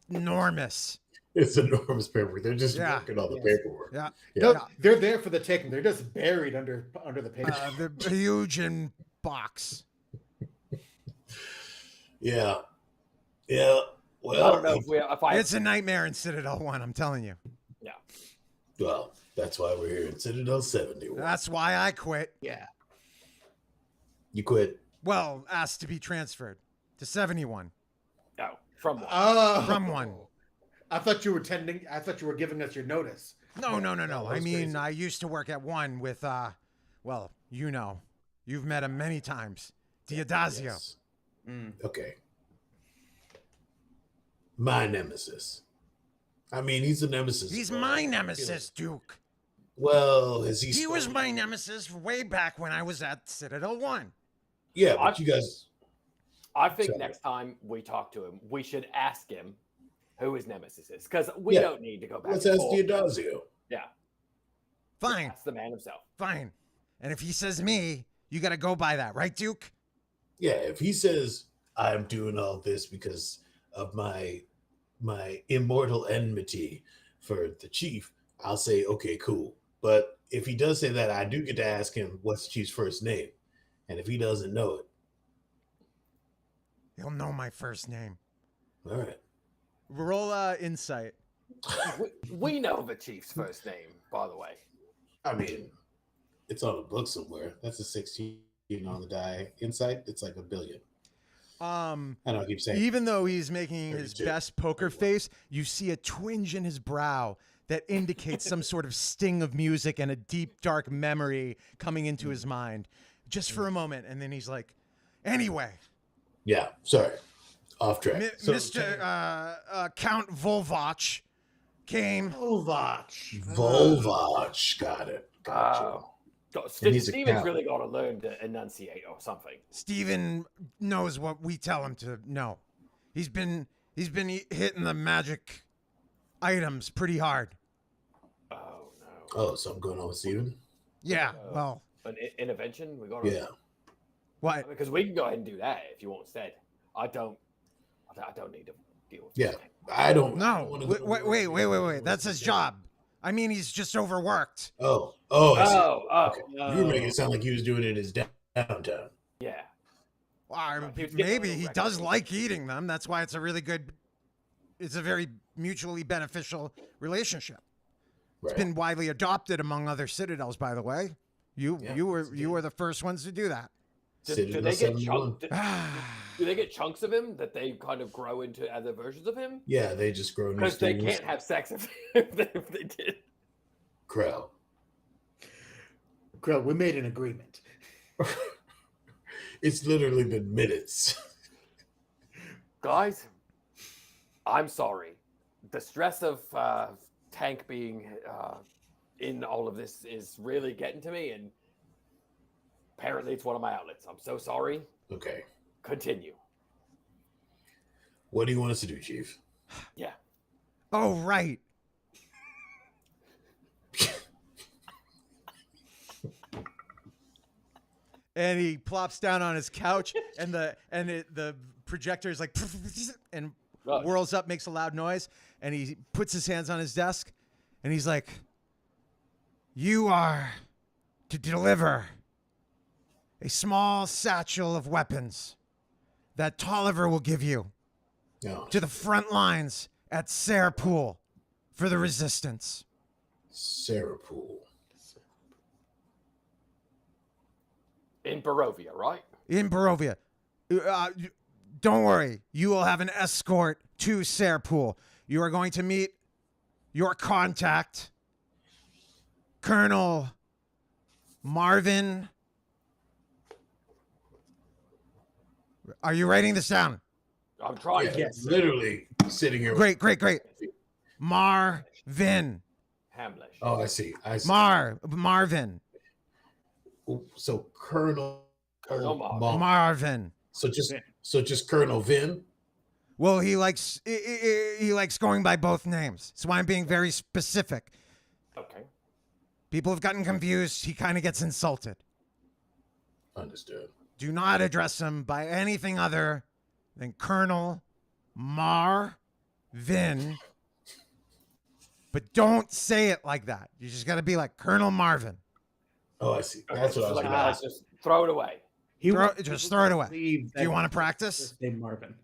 Speaker 1: Enormous.
Speaker 4: it's enormous paperwork. They're just
Speaker 1: Yeah.
Speaker 4: working all the
Speaker 3: Yes.
Speaker 4: paperwork.
Speaker 1: Yeah.
Speaker 3: No, they're there for the taking. They're just buried under the paper.
Speaker 1: They're huge in box.
Speaker 4: Yeah.
Speaker 2: I don't know if I.
Speaker 1: It's a nightmare in Citadel 1, I'm telling you.
Speaker 2: Yeah.
Speaker 4: Well, that's why we're here in Citadel 71.
Speaker 1: That's why I quit.
Speaker 3: Yeah.
Speaker 4: You quit.
Speaker 1: Well, asked to be transferred to 71
Speaker 2: No, from one.
Speaker 3: Oh,
Speaker 1: from 1.
Speaker 3: I thought you were giving us your notice.
Speaker 1: No. I mean,
Speaker 4: crazy.
Speaker 1: I used to work at 1 with, well, you've met him many times. Diodazio.
Speaker 4: Yes. Okay. My nemesis. I mean, he's a nemesis.
Speaker 1: He's
Speaker 4: but,
Speaker 1: my nemesis, Duke.
Speaker 4: Well, has he?
Speaker 1: He was
Speaker 4: stolen-
Speaker 1: my nemesis way back when I was at Citadel 1.
Speaker 4: Yeah, but you guys.
Speaker 2: I think
Speaker 4: Sorry.
Speaker 2: next time we talk to him, we should ask him who his nemesis is, because we
Speaker 4: Yeah.
Speaker 2: don't need to go back.
Speaker 4: Let's
Speaker 2: and
Speaker 4: ask
Speaker 2: forth.
Speaker 4: Diodazio.
Speaker 2: Yeah,
Speaker 1: Fine,
Speaker 2: that's the man himself.
Speaker 1: fine. And if he says me, you got to go by that, right, Duke?
Speaker 4: Yeah, if he says I'm doing all this because of my immortal enmity for the chief, I'll say okay, cool. But if he does say that, I do get to ask him what's the chief's first name, and if he doesn't know it,
Speaker 1: He'll know my first name.
Speaker 4: all right.
Speaker 1: Roll insight.
Speaker 2: We know the chief's first name, by the way.
Speaker 4: I mean, it's on a book somewhere. That's a 16 on the die. Insight, it's like 1 billion. I don't keep saying.
Speaker 1: Even though he's making his
Speaker 4: 32.
Speaker 1: best poker face, you see a twinge in his brow that indicates some sort of sting of music and a deep, dark memory coming into his mind just for a moment. And then he's like, anyway,
Speaker 4: Yeah, sorry, off track. So-
Speaker 1: Mr. Count Volvach came.
Speaker 3: Volvach.
Speaker 4: Volvach, got it. Gotcha.
Speaker 2: Oh.
Speaker 4: And he's a
Speaker 2: Steven's
Speaker 4: cow.
Speaker 2: really got to learn to enunciate or something.
Speaker 1: Steven knows what we tell him to know. He's been hitting the magic items pretty hard.
Speaker 2: Oh no!
Speaker 4: Oh, something going on with Steven?
Speaker 1: Yeah, well,
Speaker 2: An intervention? We got to.
Speaker 4: Yeah.
Speaker 1: what?
Speaker 2: Because we can go ahead and do that if you want instead. I don't need to deal with.
Speaker 4: Yeah.
Speaker 2: this.
Speaker 4: I don't. I
Speaker 1: No,
Speaker 4: don't wanna
Speaker 1: wait,
Speaker 4: go
Speaker 1: wait,
Speaker 4: to
Speaker 1: wait,
Speaker 4: work.
Speaker 1: wait, wait, wait. That's his job. I mean, he's just overworked.
Speaker 4: Oh, I see. Okay.
Speaker 2: Oh,
Speaker 4: You were making it sound like he was doing it in his downtime.
Speaker 2: yeah.
Speaker 1: Well,
Speaker 2: He was getting
Speaker 1: maybe
Speaker 2: on the
Speaker 1: he
Speaker 2: record.
Speaker 1: does like eating them. That's why it's a very mutually beneficial relationship.
Speaker 4: Right.
Speaker 1: It's been widely adopted among other citadels, by the way. You
Speaker 4: Yeah,
Speaker 1: you were the first ones to do that.
Speaker 2: Do
Speaker 4: Citadel
Speaker 2: they get
Speaker 4: 71.
Speaker 2: do they get chunks of him that they kind of grow into other versions of him?
Speaker 4: Yeah, they just grow new
Speaker 2: Because they
Speaker 4: things.
Speaker 2: can't have sex if they did.
Speaker 4: Krell.
Speaker 3: Krell, we made an agreement.
Speaker 4: It's literally been minutes.
Speaker 2: Guys, I'm sorry. The stress of Tank being in all of this is really getting to me, and apparently it's one of my outlets. I'm so sorry.
Speaker 4: Okay.
Speaker 2: Continue.
Speaker 4: What do you want us to do, Chief?
Speaker 2: Yeah.
Speaker 1: Oh, right. And he plops down on his couch, and the projector is like, and
Speaker 2: Right.
Speaker 1: whirls up, makes a loud noise, and he puts his hands on his desk, and he's like, "You are to deliver a small satchel of weapons that Tolliver will give you
Speaker 4: No.
Speaker 1: to the front lines at Sarpool. for the resistance.
Speaker 4: Sarapool.
Speaker 2: In Barovia, right?
Speaker 1: In Barovia. Don't worry. You will have an escort to Sarapool. You are going to meet your contact, Colonel Marvin. Are you writing this down?
Speaker 2: I'm trying
Speaker 4: Yeah,
Speaker 2: to.
Speaker 3: Yes.
Speaker 4: literally sitting here.
Speaker 1: Great. Marvin.
Speaker 2: Hamlet.
Speaker 4: Oh, I see.
Speaker 1: Marvin.
Speaker 4: So Colonel
Speaker 2: Marvin.
Speaker 1: Marvin.
Speaker 4: So just Colonel Vin.
Speaker 1: Well, he likes going by both names. So I'm being very specific.
Speaker 2: Okay.
Speaker 1: People have gotten confused. He kind of gets insulted.
Speaker 4: Understood.
Speaker 1: Do not address him by anything other than Colonel Marvin. But don't say it like that. You just got to be like Colonel Marvin.
Speaker 4: Oh, I see. That's what I was
Speaker 2: Like,
Speaker 4: going to
Speaker 2: let's just throw it away.
Speaker 1: Just throw it away. Do you want to practice?
Speaker 3: Name Marvin.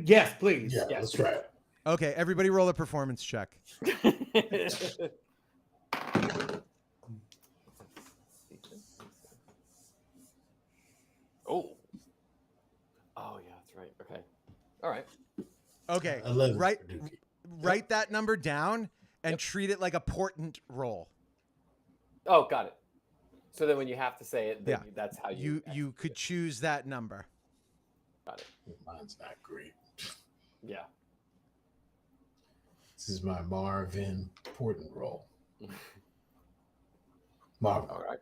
Speaker 3: Yes, please.
Speaker 4: Yeah,
Speaker 3: Yes.
Speaker 4: let's try it.
Speaker 1: Okay, everybody roll a performance check.
Speaker 2: Oh. Oh, yeah, that's right. Okay. All right.
Speaker 1: Okay,
Speaker 4: 11
Speaker 1: write
Speaker 4: for Dookie.
Speaker 1: write that number down and treat it like a portent roll.
Speaker 2: Oh, got it. So then when you have to say it, then
Speaker 1: Yeah.
Speaker 2: that's how you
Speaker 1: You could choose that number.
Speaker 2: got it.
Speaker 4: Mine's not great.
Speaker 2: Yeah.
Speaker 4: This is my Marvin Portland roll. Marvin.
Speaker 2: All right.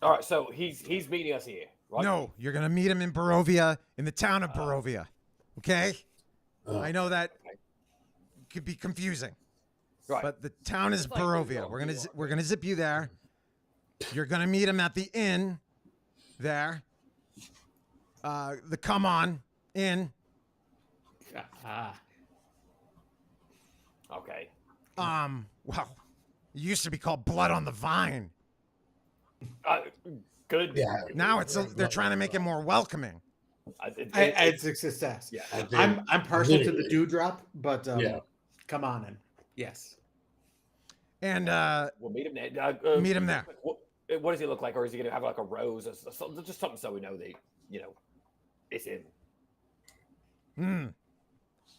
Speaker 2: All right. So he's meeting us here, right?
Speaker 1: No, you're gonna meet him in Barovia, in the town of Barovia. Okay? I know that could be confusing,
Speaker 2: Right.
Speaker 1: but the town is
Speaker 2: It's like
Speaker 1: Barovia. We're gonna zip you there. You're gonna meet him at the inn there. The Come On Inn.
Speaker 2: Okay.
Speaker 1: Well, it used to be called Blood on the Vine.
Speaker 2: Good.
Speaker 4: Yeah.
Speaker 1: Now they're trying to make it more welcoming.
Speaker 3: It's a success.
Speaker 2: Yeah.
Speaker 3: I'm partial to the
Speaker 4: Literally.
Speaker 3: dewdrop, but
Speaker 4: Yeah.
Speaker 3: come on in. Yes.
Speaker 1: And
Speaker 2: We'll meet him there.
Speaker 1: meet him there.
Speaker 2: What does he look like? Or is he going to have like a rose or something? Just something so we know that, it's him.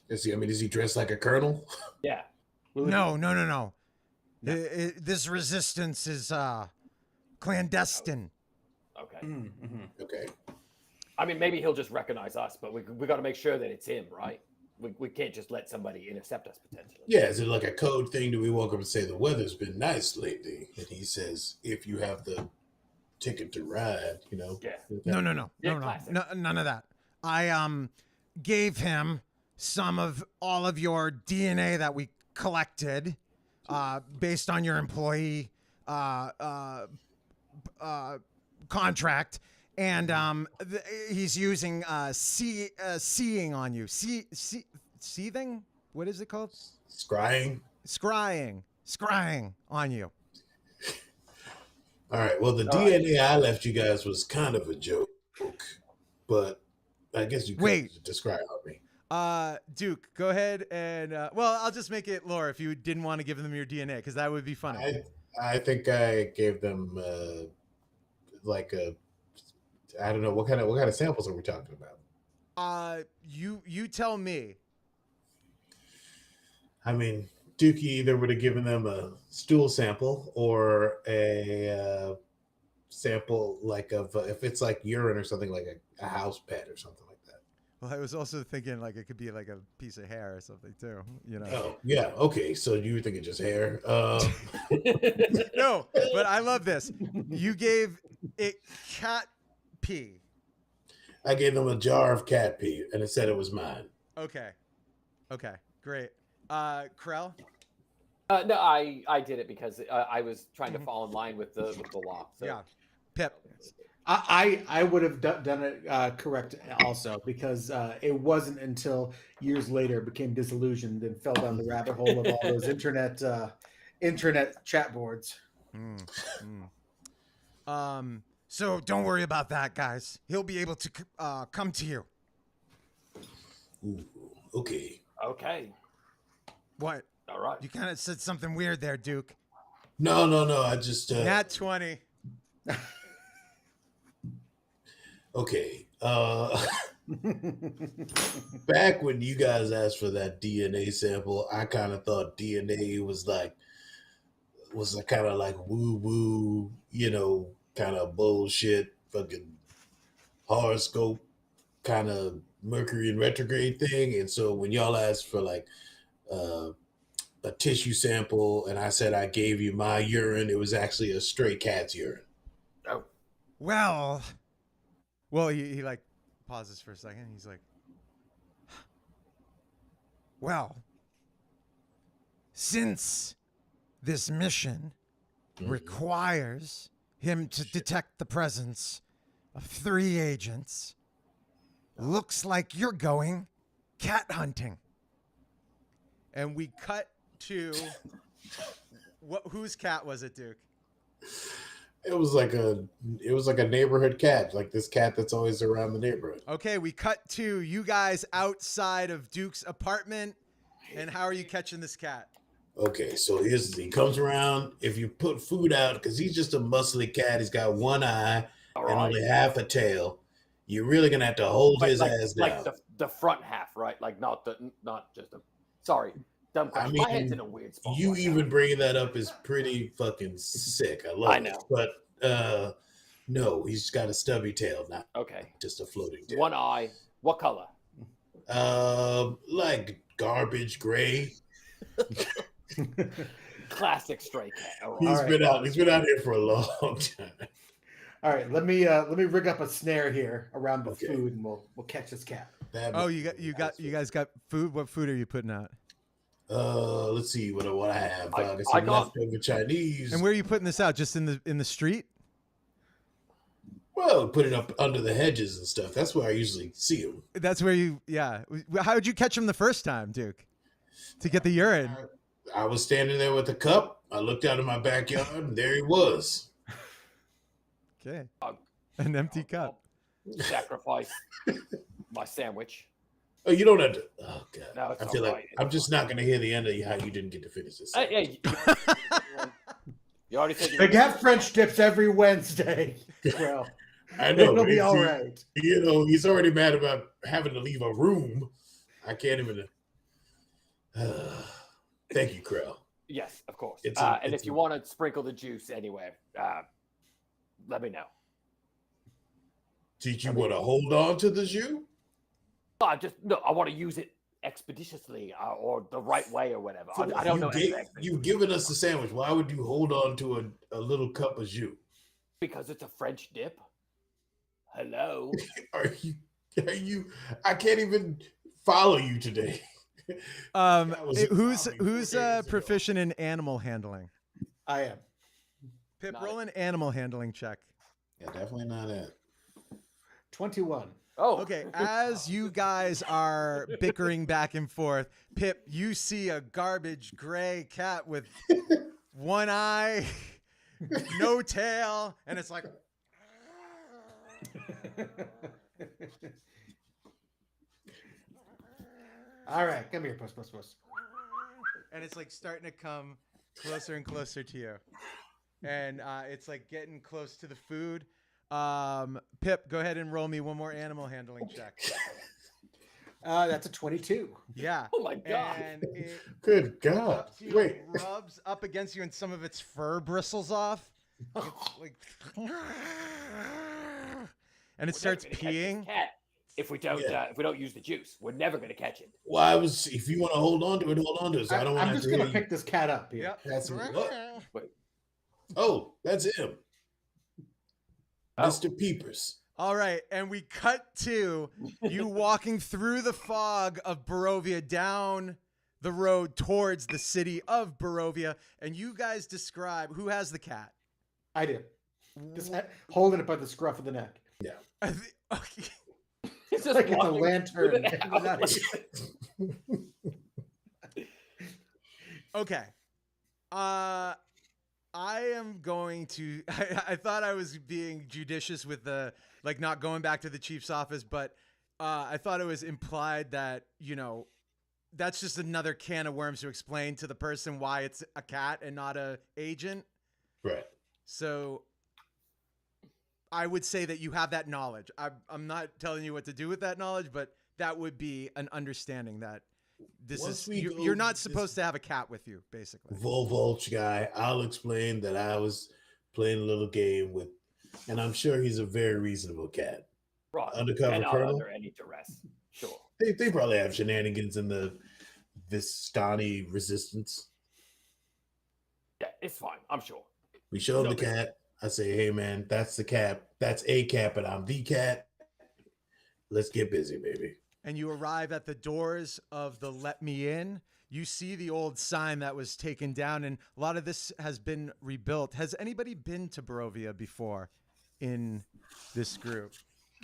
Speaker 4: Is he dressed like a colonel?
Speaker 2: Yeah.
Speaker 1: No. This resistance is clandestine.
Speaker 2: Okay.
Speaker 4: Okay.
Speaker 2: I mean, maybe he'll just recognize us, but we got to make sure that it's him, right? We can't just let somebody intercept us potentially.
Speaker 4: Yeah, is it like a code thing? Do we walk up and say the weather's been nice lately? And he says, if you have the ticket to ride,
Speaker 2: Yeah.
Speaker 1: No,
Speaker 2: Yeah, classic.
Speaker 1: none of that. I gave him some of all of your DNA that we collected, based on your employee contract, and he's using seeing on you. Seething? What is it called?
Speaker 4: Scrying.
Speaker 1: Scrying on you.
Speaker 4: All right. Well, the DNA I left you guys was kind of a joke, but I guess you could describe me.
Speaker 1: Duke, go ahead and well, I'll just make it lore if you didn't want to give them your DNA, because that would be funny.
Speaker 4: I think I gave them I don't know what kind of samples are we talking about?
Speaker 1: You tell me.
Speaker 4: I mean, Dookie either would have given them a stool sample or a sample of if it's like urine or something, like a house pet or something like that.
Speaker 1: Well, I was also thinking like it could be like a piece of hair or something too.
Speaker 4: Oh yeah, okay. So you were thinking just hair?
Speaker 1: No, but I love this. You gave it cat pee.
Speaker 4: I gave them a jar of cat pee, and it said it was mine.
Speaker 1: Okay, great. Krell.
Speaker 2: No, I did it because I was trying to fall in line with the law. So.
Speaker 1: Yeah, Pip.
Speaker 3: I would have done it correct also, because it wasn't until years later became disillusioned and fell down the rabbit hole of all those internet chat boards.
Speaker 1: So don't worry about that, guys. He'll be able to come to you.
Speaker 4: Ooh, okay.
Speaker 2: Okay.
Speaker 1: What?
Speaker 2: All right.
Speaker 1: You kind of said something weird there, Duke.
Speaker 4: No. I just
Speaker 1: Nat 20.
Speaker 4: okay. Back when you guys asked for that DNA sample, I kind of thought DNA was kind of like woo woo, kind of bullshit, fucking horoscope, kind of Mercury in retrograde thing. And so when y'all asked for like a tissue sample, and I said I gave you my urine, it was actually a stray cat's urine.
Speaker 2: Oh.
Speaker 1: Well, he like pauses for a second. He's like, well, since this mission requires him to detect the presence of 3 agents, looks like you're going cat hunting. And we cut to whose cat was it, Duke?
Speaker 4: It was like a neighborhood cat, like this cat that's always around the neighborhood.
Speaker 1: Okay, we cut to you guys outside of Duke's apartment. And how are you catching this cat?
Speaker 4: Okay, so he comes around. If you put food out, because he's just a muscly cat, he's got one eye and only half a tail. You're really gonna have to hold his ass down.
Speaker 2: Like the front half, right? Like not just a. Sorry, dumb question. My head's in a weird spot.
Speaker 4: You even bringing that up is pretty fucking sick. I love it. But no, he's got a stubby tail, not just a floating tail.
Speaker 2: One eye. What color?
Speaker 4: Like garbage gray.
Speaker 2: Classic stray cat.
Speaker 4: He's been out here for a long time.
Speaker 3: All right, let me rig up a snare here around the food, and we'll catch this cat.
Speaker 1: You guys got food. What food are you putting out?
Speaker 4: Let's see what I have. I got leftover Chinese.
Speaker 1: And where are you putting this out? Just in the street?
Speaker 4: Well, put it up under the hedges and stuff. That's where I usually see them.
Speaker 1: That's where how did you catch him the first time, Duke? To get the urine?
Speaker 4: I was standing there with a cup. I looked out in my backyard, and there he was.
Speaker 1: Okay. An empty cup.
Speaker 2: Sacrifice my sandwich.
Speaker 4: Oh, you don't have to. Oh, God.
Speaker 2: No,
Speaker 4: I feel like I'm just not going to hear the end of how you didn't get to finish this.
Speaker 2: You already said
Speaker 3: they have French dips every Wednesday. Well,
Speaker 4: I know.
Speaker 3: It'll be all right.
Speaker 4: He's already mad about having to leave a room. I can't even. Thank you, Krell.
Speaker 2: Yes, of course. And if you want to sprinkle the juice anywhere, let me know.
Speaker 4: Did you want to hold on to the jus?
Speaker 2: I want to use it expeditiously or the right way or whatever. I don't know.
Speaker 4: You've given us the sandwich. Why would you hold on to a little cup of jus?
Speaker 2: Because it's a French dip. Hello.
Speaker 4: Are you? I can't even follow you today.
Speaker 1: Who's proficient in animal handling?
Speaker 3: I am.
Speaker 1: Pip, roll an animal handling check.
Speaker 4: Yeah, definitely not it.
Speaker 3: 21.
Speaker 2: Oh,
Speaker 1: okay. As you guys are bickering back and forth, Pip, you see a garbage gray cat with one eye, no tail, and it's like.
Speaker 3: All right, come here, puss.
Speaker 1: And it's like starting to come closer and closer to you. And it's like getting close to the food. Pip, go ahead and roll me one more animal handling check.
Speaker 3: That's a 22.
Speaker 1: Yeah.
Speaker 2: Oh my God.
Speaker 1: And it
Speaker 4: Good God. Wait.
Speaker 1: rubs up against you and some of its fur bristles off. It's like, and it starts peeing.
Speaker 2: If we don't use the juice, we're never going to catch it.
Speaker 4: Well, if you want to hold on to it, hold on to it. So I don't want to.
Speaker 3: I'm just going to pick this cat up here.
Speaker 1: Yep.
Speaker 4: That's what. Oh, that's him. Mr. Peepers.
Speaker 1: All right, and we cut to you walking through the fog of Barovia down the road towards the city of Barovia, and you guys describe who has the cat.
Speaker 3: I do. Just holding it by the scruff of the neck.
Speaker 4: Yeah.
Speaker 1: Okay.
Speaker 2: It's just
Speaker 3: like it's a lantern.
Speaker 1: Okay. I am going to. I thought I was being judicious with the not going back to the chief's office, but I thought it was implied that that's just another can of worms to explain to the person why it's a cat and not a agent.
Speaker 4: Right.
Speaker 1: So I would say that you have that knowledge. I'm not telling you what to do with that knowledge, but that would be an understanding that you're not supposed to have a cat with you, basically.
Speaker 4: Volch guy, I'll explain that I was playing a little game with, and I'm sure he's a very reasonable cat.
Speaker 2: Right.
Speaker 4: Undercover
Speaker 2: and not
Speaker 4: Colonel.
Speaker 2: under any duress. Sure.
Speaker 4: They probably have shenanigans in the Vistani resistance.
Speaker 2: Yeah, it's fine. I'm sure.
Speaker 4: We show him the cat. I say, hey man, that's the cat. That's a cat, but I'm the cat. Let's get busy, baby.
Speaker 1: And you arrive at the doors of the Let Me In. You see the old sign that was taken down, and a lot of this has been rebuilt. Has anybody been to Barovia before in this group?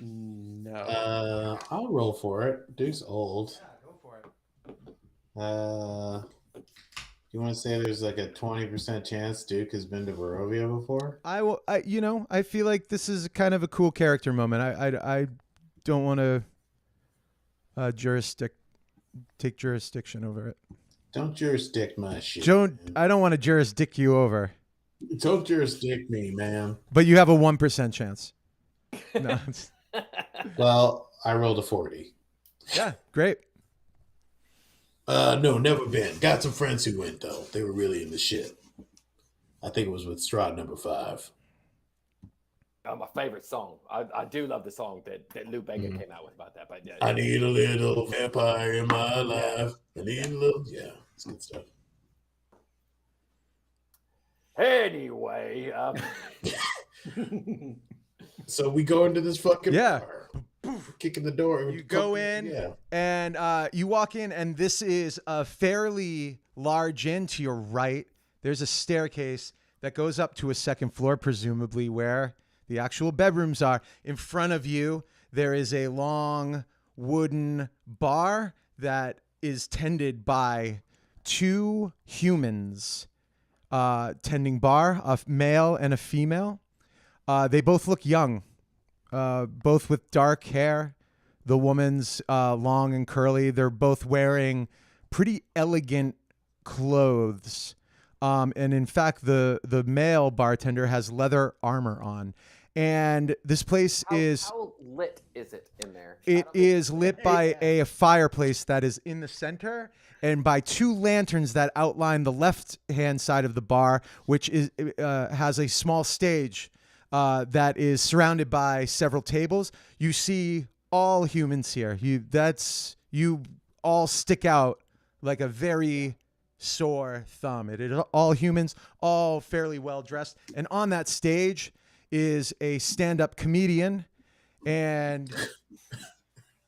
Speaker 3: No.
Speaker 4: I'll roll for it. Duke's old.
Speaker 1: Yeah, go for it.
Speaker 4: You want to say there's like a 20% chance Duke has been to Barovia before?
Speaker 1: I feel like this is kind of a cool character moment. I don't want to take jurisdiction over it.
Speaker 4: Don't jurisdict my shit.
Speaker 1: I don't want to jurisdict you over.
Speaker 4: Don't jurisdict me, man.
Speaker 1: But you have a 1% chance. No.
Speaker 4: Well, I rolled a 40.
Speaker 1: Yeah, great.
Speaker 4: No, never been. Got some friends who went though. They were really in the shit. I think it was with Strahd number 5.
Speaker 2: My favorite song. I do love the song that Lou Bega came out with about that. But yeah,
Speaker 4: I need a little vampire in my life. I need a little. Yeah, it's good stuff.
Speaker 2: Anyway,
Speaker 4: so we go into this fucking bar. Kicking the door.
Speaker 1: You go in and you walk in, and this is a fairly large inn. To your right, there's a staircase that goes up to a second floor, presumably where the actual bedrooms are. In front of you, there is a long wooden bar that is tended by 2 humans tending bar, a male and a female. They both look young. Both with dark hair, the woman's long and curly. They're both wearing pretty elegant clothes. And in fact, the male bartender has leather armor on. And this place
Speaker 2: how lit is it in there?
Speaker 1: It is lit by a fireplace that is in the center, and by 2 lanterns that outline the left-hand side of the bar, which has a small stage that is surrounded by several tables. You see all humans here. You all stick out like a very sore thumb. It is all humans, all fairly well dressed. And on that stage is a stand-up comedian, and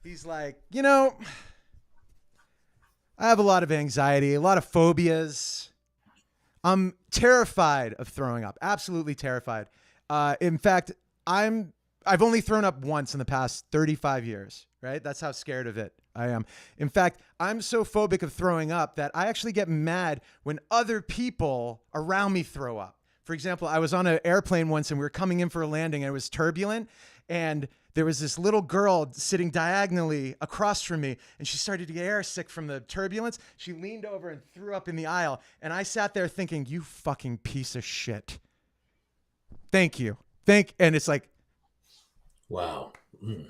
Speaker 1: he's like, I have a lot of anxiety, a lot of phobias. I'm terrified of throwing up, absolutely terrified. In fact, I've only thrown up once in the past 35 years, right? That's how scared of it I am. In fact, I'm so phobic of throwing up that I actually get mad when other people around me throw up. For example, I was on an airplane once and we were coming in for a landing and it was turbulent, and there was this little girl sitting diagonally across from me, and she started to get air sick from the turbulence. She leaned over and threw up in the aisle, and I sat there thinking, you fucking piece of shit. Thank you. And it's like,
Speaker 4: wow. Yeah.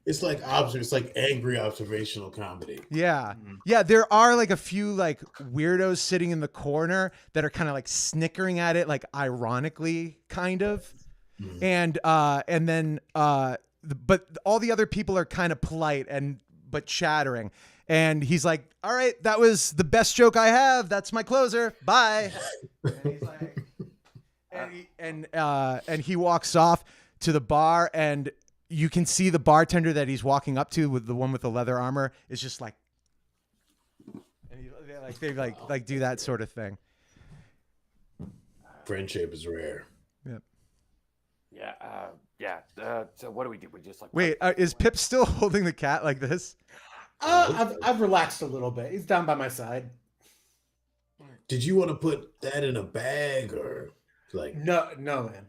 Speaker 4: It's like it's like angry observational comedy.
Speaker 1: Yeah. Yeah, there are like a few like weirdos sitting in the corner that are kind of like snickering at it, like ironically, kind of. And then but all the other people are kind of polite but chattering. And he's like, all right, that was the best joke I have. That's my closer. Bye. And he's like, and he walks off to the bar, and you can see the bartender that he's walking up to, with the one with the leather armor, is just like, and they do that sort of thing.
Speaker 4: Friendship is rare.
Speaker 2: Yeah. So what do we do? We just like
Speaker 1: wait. Is Pip still holding the cat like this?
Speaker 3: I've relaxed a little bit. He's down by my side.
Speaker 4: Did you want to put that in a bag or like?
Speaker 3: No, man.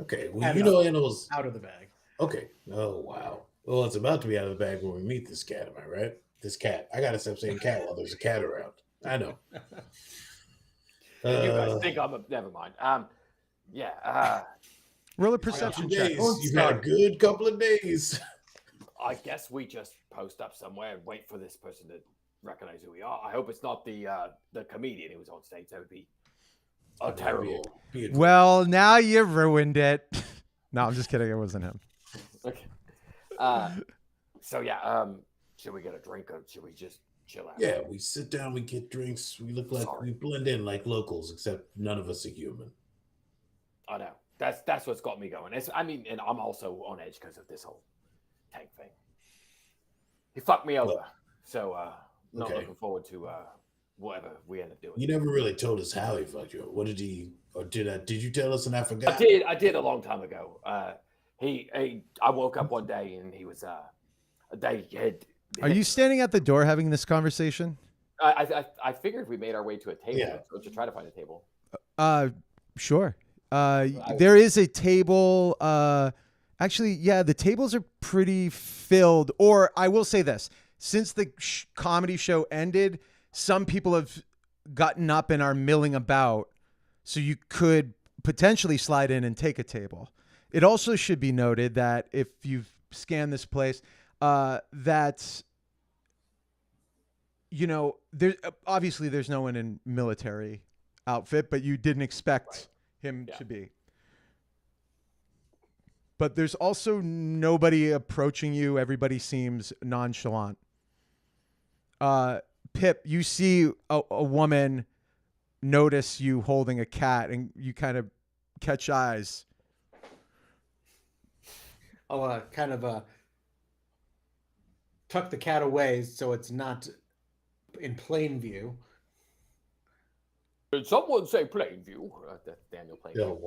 Speaker 4: Okay, well, animals
Speaker 3: out of the bag.
Speaker 4: Okay. Oh wow. Well, it's about to be out of the bag when we meet this cat. Am I right? This cat. I gotta stop saying cat while there's a cat around. I know.
Speaker 2: You guys think I'm a never mind. Yeah.
Speaker 1: Roll a
Speaker 4: Couple
Speaker 1: perception
Speaker 4: of
Speaker 1: check.
Speaker 4: days. You've had a good couple of days.
Speaker 2: I guess we just post up somewhere and wait for this person to recognize who we are. I hope it's not the comedian who was on stage. That would be terrible.
Speaker 1: Well, now you ruined it. No, I'm just kidding. It wasn't him.
Speaker 2: Okay. Should we get a drink or should we just chill out?
Speaker 4: Yeah, we sit down, we get drinks, we look like we blend in like locals, except none of us are human.
Speaker 2: I know. That's what's got me going. And I'm also on edge because of this whole tank thing. He fucked me over. Not looking forward to whatever we end up doing.
Speaker 4: You never really told us how he fucked you. What did he, or did you tell us and I forgot?
Speaker 2: I did a long time ago. I woke up one day and he was
Speaker 1: Are you standing at the door having this conversation?
Speaker 2: I figured we made our way to a table to try to find a table.
Speaker 1: Sure. There is a table. Actually, yeah, the tables are pretty filled. Or I will say this: since the comedy show ended, some people have gotten up and are milling about, so you could potentially slide in and take a table. It also should be noted that if you've scanned this place, that, you know, obviously there's no one in military outfit, but you didn't expect him to be. But there's also nobody approaching you. Everybody seems nonchalant. Pip, you see a woman notice you holding a cat, and you kind of catch eyes.
Speaker 3: I'll tuck the cat away so it's not in plain view.
Speaker 2: Did someone say plain view? Daniel Plainview.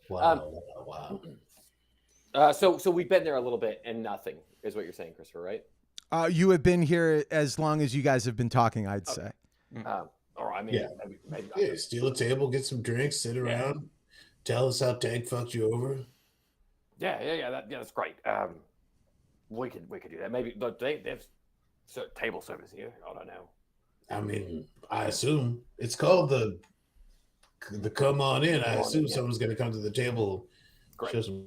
Speaker 4: Oh, wow.
Speaker 2: So we've been there a little bit and nothing is what you're saying, Christopher, right?
Speaker 1: You have been here as long as you guys have been talking, I'd say.
Speaker 2: All right. I mean,
Speaker 4: maybe steal a table, get some drinks, sit around, tell us how Tank fucked you over.
Speaker 2: Yeah. That's great. We could do that. Maybe they have table service here. I don't know.
Speaker 4: I mean, I assume it's called the come on in. I assume someone's going to come to the table, show some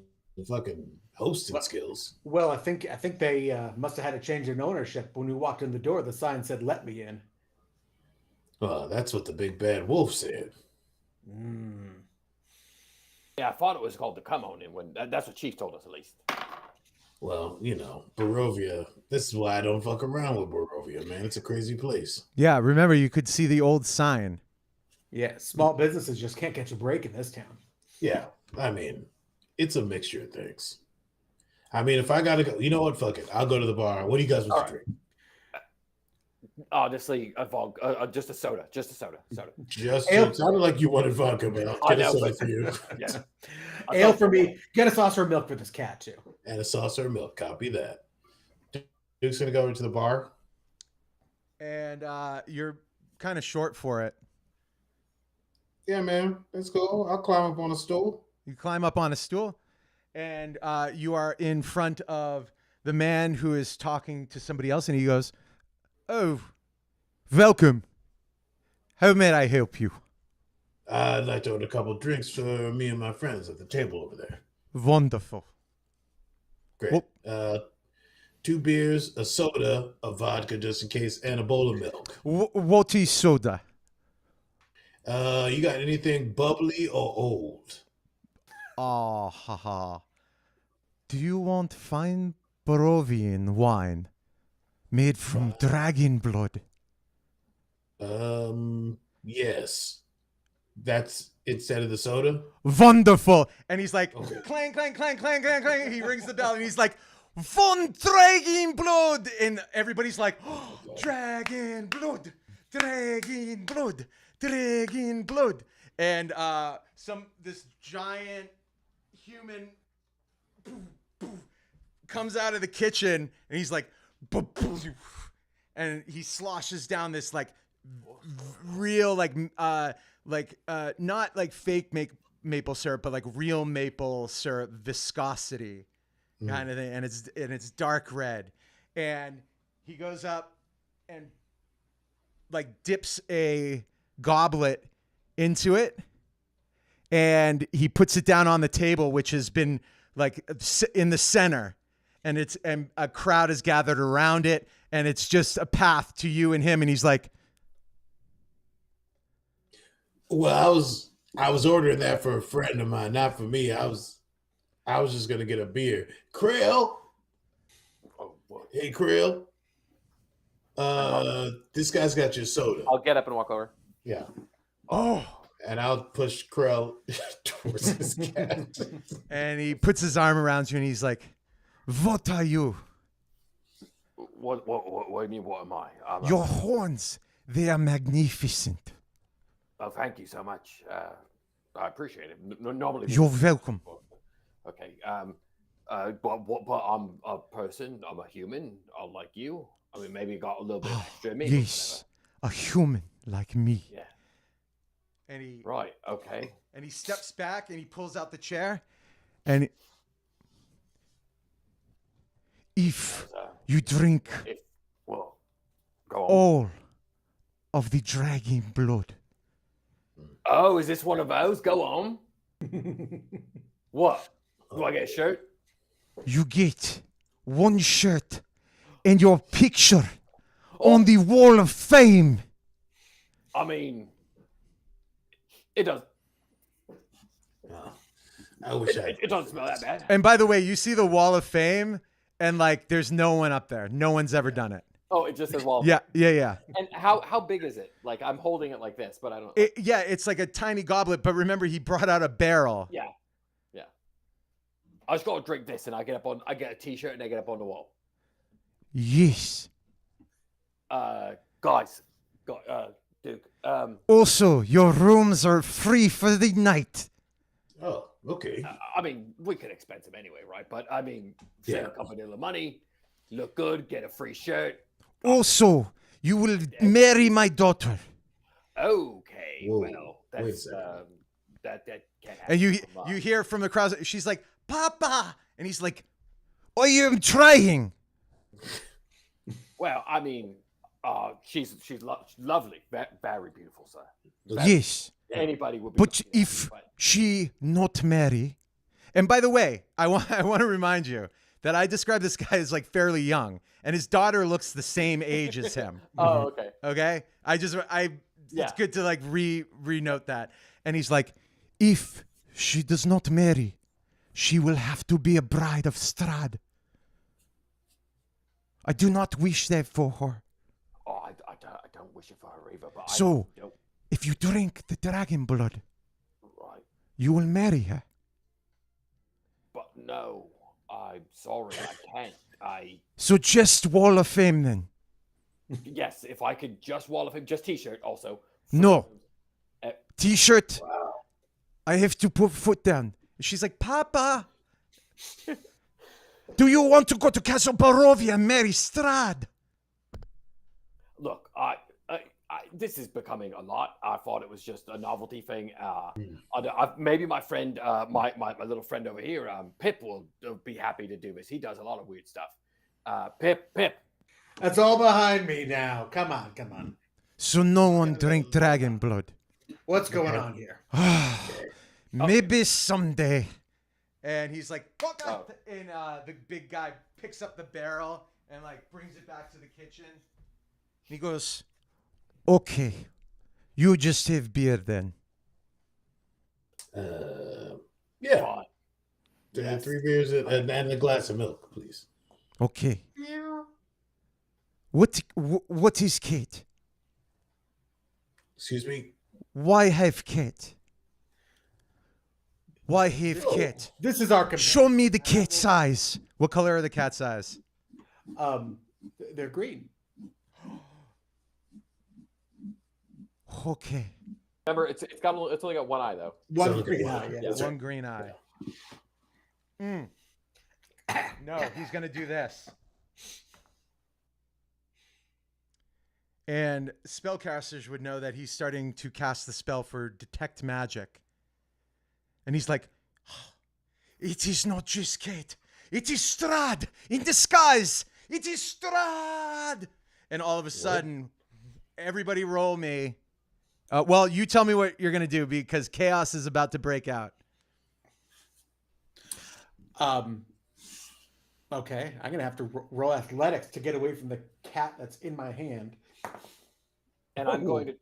Speaker 4: fucking hosting skills.
Speaker 3: Well, I think they must have had a change in ownership. When we walked in the door, the sign said "Let me in."
Speaker 4: Well, that's what the big bad wolf said.
Speaker 2: Yeah, I thought it was called the come on in. That's what Chief told us, at least.
Speaker 4: Well, you know, Barovia. This is why I don't fuck around with Barovia, man. It's a crazy place.
Speaker 1: Yeah, remember, you could see the old sign.
Speaker 3: Yeah, small businesses just can't catch a break in this town.
Speaker 4: Yeah, I mean, it's a mixture of things. I mean, if I gotta go, you know what? Fuck it. I'll go to the bar. What do you guys want to drink?
Speaker 2: Honestly, just a soda.
Speaker 4: It sounded like you wanted vodka, man. I'll get a soda for you.
Speaker 2: Yeah.
Speaker 3: Ale for me. Get a saucer of milk for this cat too.
Speaker 4: And a saucer of milk. Copy that. Duke's gonna go over to the bar.
Speaker 1: And you're kind of short for it.
Speaker 4: Yeah, man. Let's go. I'll climb up on a stool.
Speaker 1: You climb up on a stool, and you are in front of the man who is talking to somebody else, and he goes, "Oh, welcome. How may I help you?"
Speaker 4: I'd like to order a couple of drinks for me and my friends at the table over there.
Speaker 1: Wonderful.
Speaker 4: Great. 2 beers, a soda, a vodka just in case, and a bowl of milk.
Speaker 1: What is soda?
Speaker 4: You got anything bubbly or old?
Speaker 1: Haha. Do you want fine Barovian wine made from dragon blood?
Speaker 4: Yes. That's instead of the soda?
Speaker 1: Wonderful. And he's like, clang, clang, clang, clang, clang, clang. He rings the bell and he's like, von dragon blood. And everybody's like, oh, dragon blood, dragon blood, dragon blood. And this giant human comes out of the kitchen and he's like, and he sloshes down this like real not like fake maple syrup, but like real maple syrup viscosity. kind of thing, and it's dark red, and he goes up and like dips a goblet into it, and he puts it down on the table, which has been like in the center, and a crowd is gathered around it, and it's just a path to you and him, and he's like,
Speaker 4: Well, I was ordering that for a friend of mine, not for me. I was just gonna get a beer. Krell, hey Krell, this guy's got your soda.
Speaker 2: I'll get up and walk over.
Speaker 4: Yeah,
Speaker 1: oh,
Speaker 4: and I'll push Krell towards his cat.
Speaker 1: and he puts his arm around you, and he's like, what are you?
Speaker 2: What do you mean, what am I?
Speaker 1: Your horns, they are magnificent.
Speaker 2: Oh, thank you so much. I appreciate it. Normally,
Speaker 1: You're welcome.
Speaker 2: Okay. But I'm a person. I'm a human. I'm like you. I mean, maybe got a little bit extra in me.
Speaker 1: Yes, a human like me.
Speaker 2: Yeah.
Speaker 1: And he
Speaker 2: Right. Okay.
Speaker 1: and he steps back and he pulls out the chair, and if you drink
Speaker 2: Well, go on.
Speaker 1: all of the dragon blood,
Speaker 2: Oh, is this one of those? Go on. What? Do I get a shirt?
Speaker 1: you get one shirt and your picture on the wall of fame.
Speaker 2: I mean, it does.
Speaker 4: I wish I.
Speaker 2: It doesn't smell that bad.
Speaker 1: And by the way, you see the wall of fame, and like there's no one up there. No one's ever done it.
Speaker 2: Oh, it just says wall.
Speaker 1: Yeah.
Speaker 2: And how big is it? Like I'm holding it like this, but I don't.
Speaker 1: It's like a tiny goblet, but remember he brought out a barrel.
Speaker 2: Yeah. I just gotta drink this, and I get a T-shirt, and I get up on the wall.
Speaker 1: Yes.
Speaker 2: Guys, Duke.
Speaker 1: Also, your rooms are free for the night.
Speaker 4: Oh, okay.
Speaker 2: I mean, we could expense them anyway, right? But I mean, save a company a little money, look good, get a free shirt.
Speaker 1: Also, you will marry my daughter.
Speaker 2: Okay,
Speaker 4: Whoa,
Speaker 2: well, that's that can't happen.
Speaker 1: And you hear from the crowd, she's like, Papa! And he's like, I am trying.
Speaker 2: Well, I mean, she's lovely, very beautiful, sir.
Speaker 1: Yes.
Speaker 2: Anybody would be.
Speaker 1: But
Speaker 2: lucky,
Speaker 1: if
Speaker 2: but-
Speaker 1: she not marry, and by the way, I want to remind you that I described this guy as like fairly young, and his daughter looks the same age as him.
Speaker 2: Oh, okay.
Speaker 1: Okay, it's
Speaker 2: Yeah.
Speaker 1: good to like re-note that. And he's like, if she does not marry, she will have to be a bride of Strahd. I do not wish that for her.
Speaker 2: Oh, I don't wish it for her either. But
Speaker 1: So,
Speaker 2: I don't.
Speaker 1: if you drink the dragon blood,
Speaker 2: Right.
Speaker 1: you will marry her.
Speaker 2: But no, I'm sorry, I can't.
Speaker 1: So just Wall of Fame then.
Speaker 2: Yes, if I could just wall of him, just T-shirt also.
Speaker 1: No.
Speaker 2: Uh,
Speaker 1: T-shirt. I have to put foot down. She's like, Papa, do you want to go to Castle Barovia and marry Strahd?
Speaker 2: Look, this is becoming a lot. I thought it was just a novelty thing. Maybe my friend, my little friend over here, Pip, will be happy to do this. He does a lot of weird stuff. Pip.
Speaker 3: That's all behind me now. Come on.
Speaker 1: So no one drink dragon blood.
Speaker 3: What's going on here?
Speaker 1: Maybe someday. And he's like, fuck
Speaker 2: Oh.
Speaker 1: up. And the big guy picks up the barrel and like brings it back to the kitchen. He goes, okay, you just have beer then.
Speaker 4: Yeah.
Speaker 2: Fine.
Speaker 4: Yes. 3 beers and a glass of milk, please.
Speaker 1: Okay. What is Kate?
Speaker 4: Excuse me?
Speaker 1: Why have Kate? Why have Kate?
Speaker 3: This is our companion.
Speaker 1: Show me the cat's eyes. What color are the cat's eyes?
Speaker 3: They're green.
Speaker 1: Okay.
Speaker 2: Remember, it's only got one eye though.
Speaker 3: One
Speaker 4: So-
Speaker 3: green eye.
Speaker 2: Yeah.
Speaker 3: Yes.
Speaker 1: One green eye. No, he's going to do this. And spellcasters would know that he's starting to cast the spell for Detect Magic. And he's like, it is not just Kate. it is Strahd in disguise. It is Strahd. And all of a sudden, everybody roll me. Well, you tell me what you're going to do because chaos is about to break out.
Speaker 3: Okay, I'm gonna have to roll athletics to get away from the cat that's in my hand.
Speaker 2: And I'm going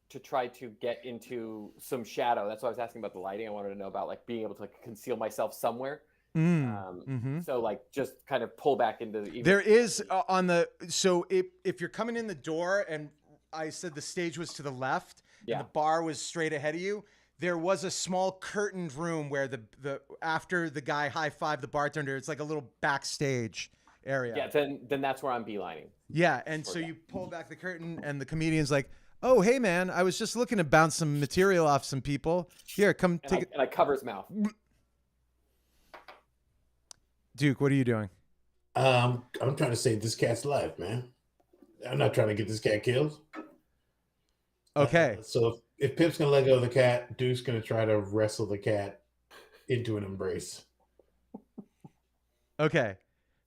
Speaker 2: to try to get into some shadow. That's why I was asking about the lighting. I wanted to know about like being able to like conceal myself somewhere. So like just kind of pull back into the.
Speaker 1: There is on the so if you're coming in the door and I said the stage was to the left and the bar was straight ahead of you. There was a small curtained room where the after the guy high-fived the bartender, it's like a little backstage area.
Speaker 2: Yeah, then that's where I'm beelining.
Speaker 1: Yeah, and so you pull back the curtain and the comedian's like, "Oh, hey man, I was just looking to bounce some material off some people. Here, come take it."
Speaker 2: And I cover his mouth.
Speaker 1: Duke, what are you doing?
Speaker 4: I'm trying to save this cat's life, man. I'm not trying to get this cat killed.
Speaker 1: Okay.
Speaker 4: So if Pip's gonna let go of the cat, Duke's gonna try to wrestle the cat into an embrace.
Speaker 1: Okay.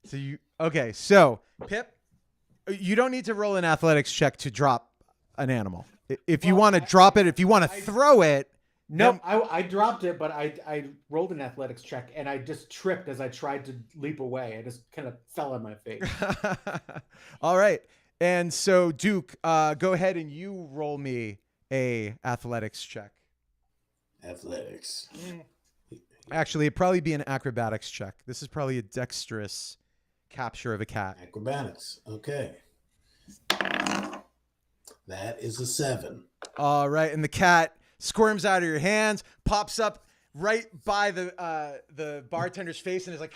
Speaker 1: So Pip, you don't need to roll an athletics check to drop an animal. If you want to drop it, if you want to throw it.
Speaker 3: No, I dropped it, but I rolled an athletics check and I just tripped as I tried to leap away. I just kind of fell on my face.
Speaker 1: All right. And so Duke, go ahead and you roll me a athletics check.
Speaker 4: Athletics.
Speaker 1: Actually, it'd probably be an acrobatics check. This is probably a dexterous capture of a cat.
Speaker 4: Acrobatics. Okay. That is a 7.
Speaker 1: All right. And the cat squirms out of your hands, pops up right by the bartender's face and is like,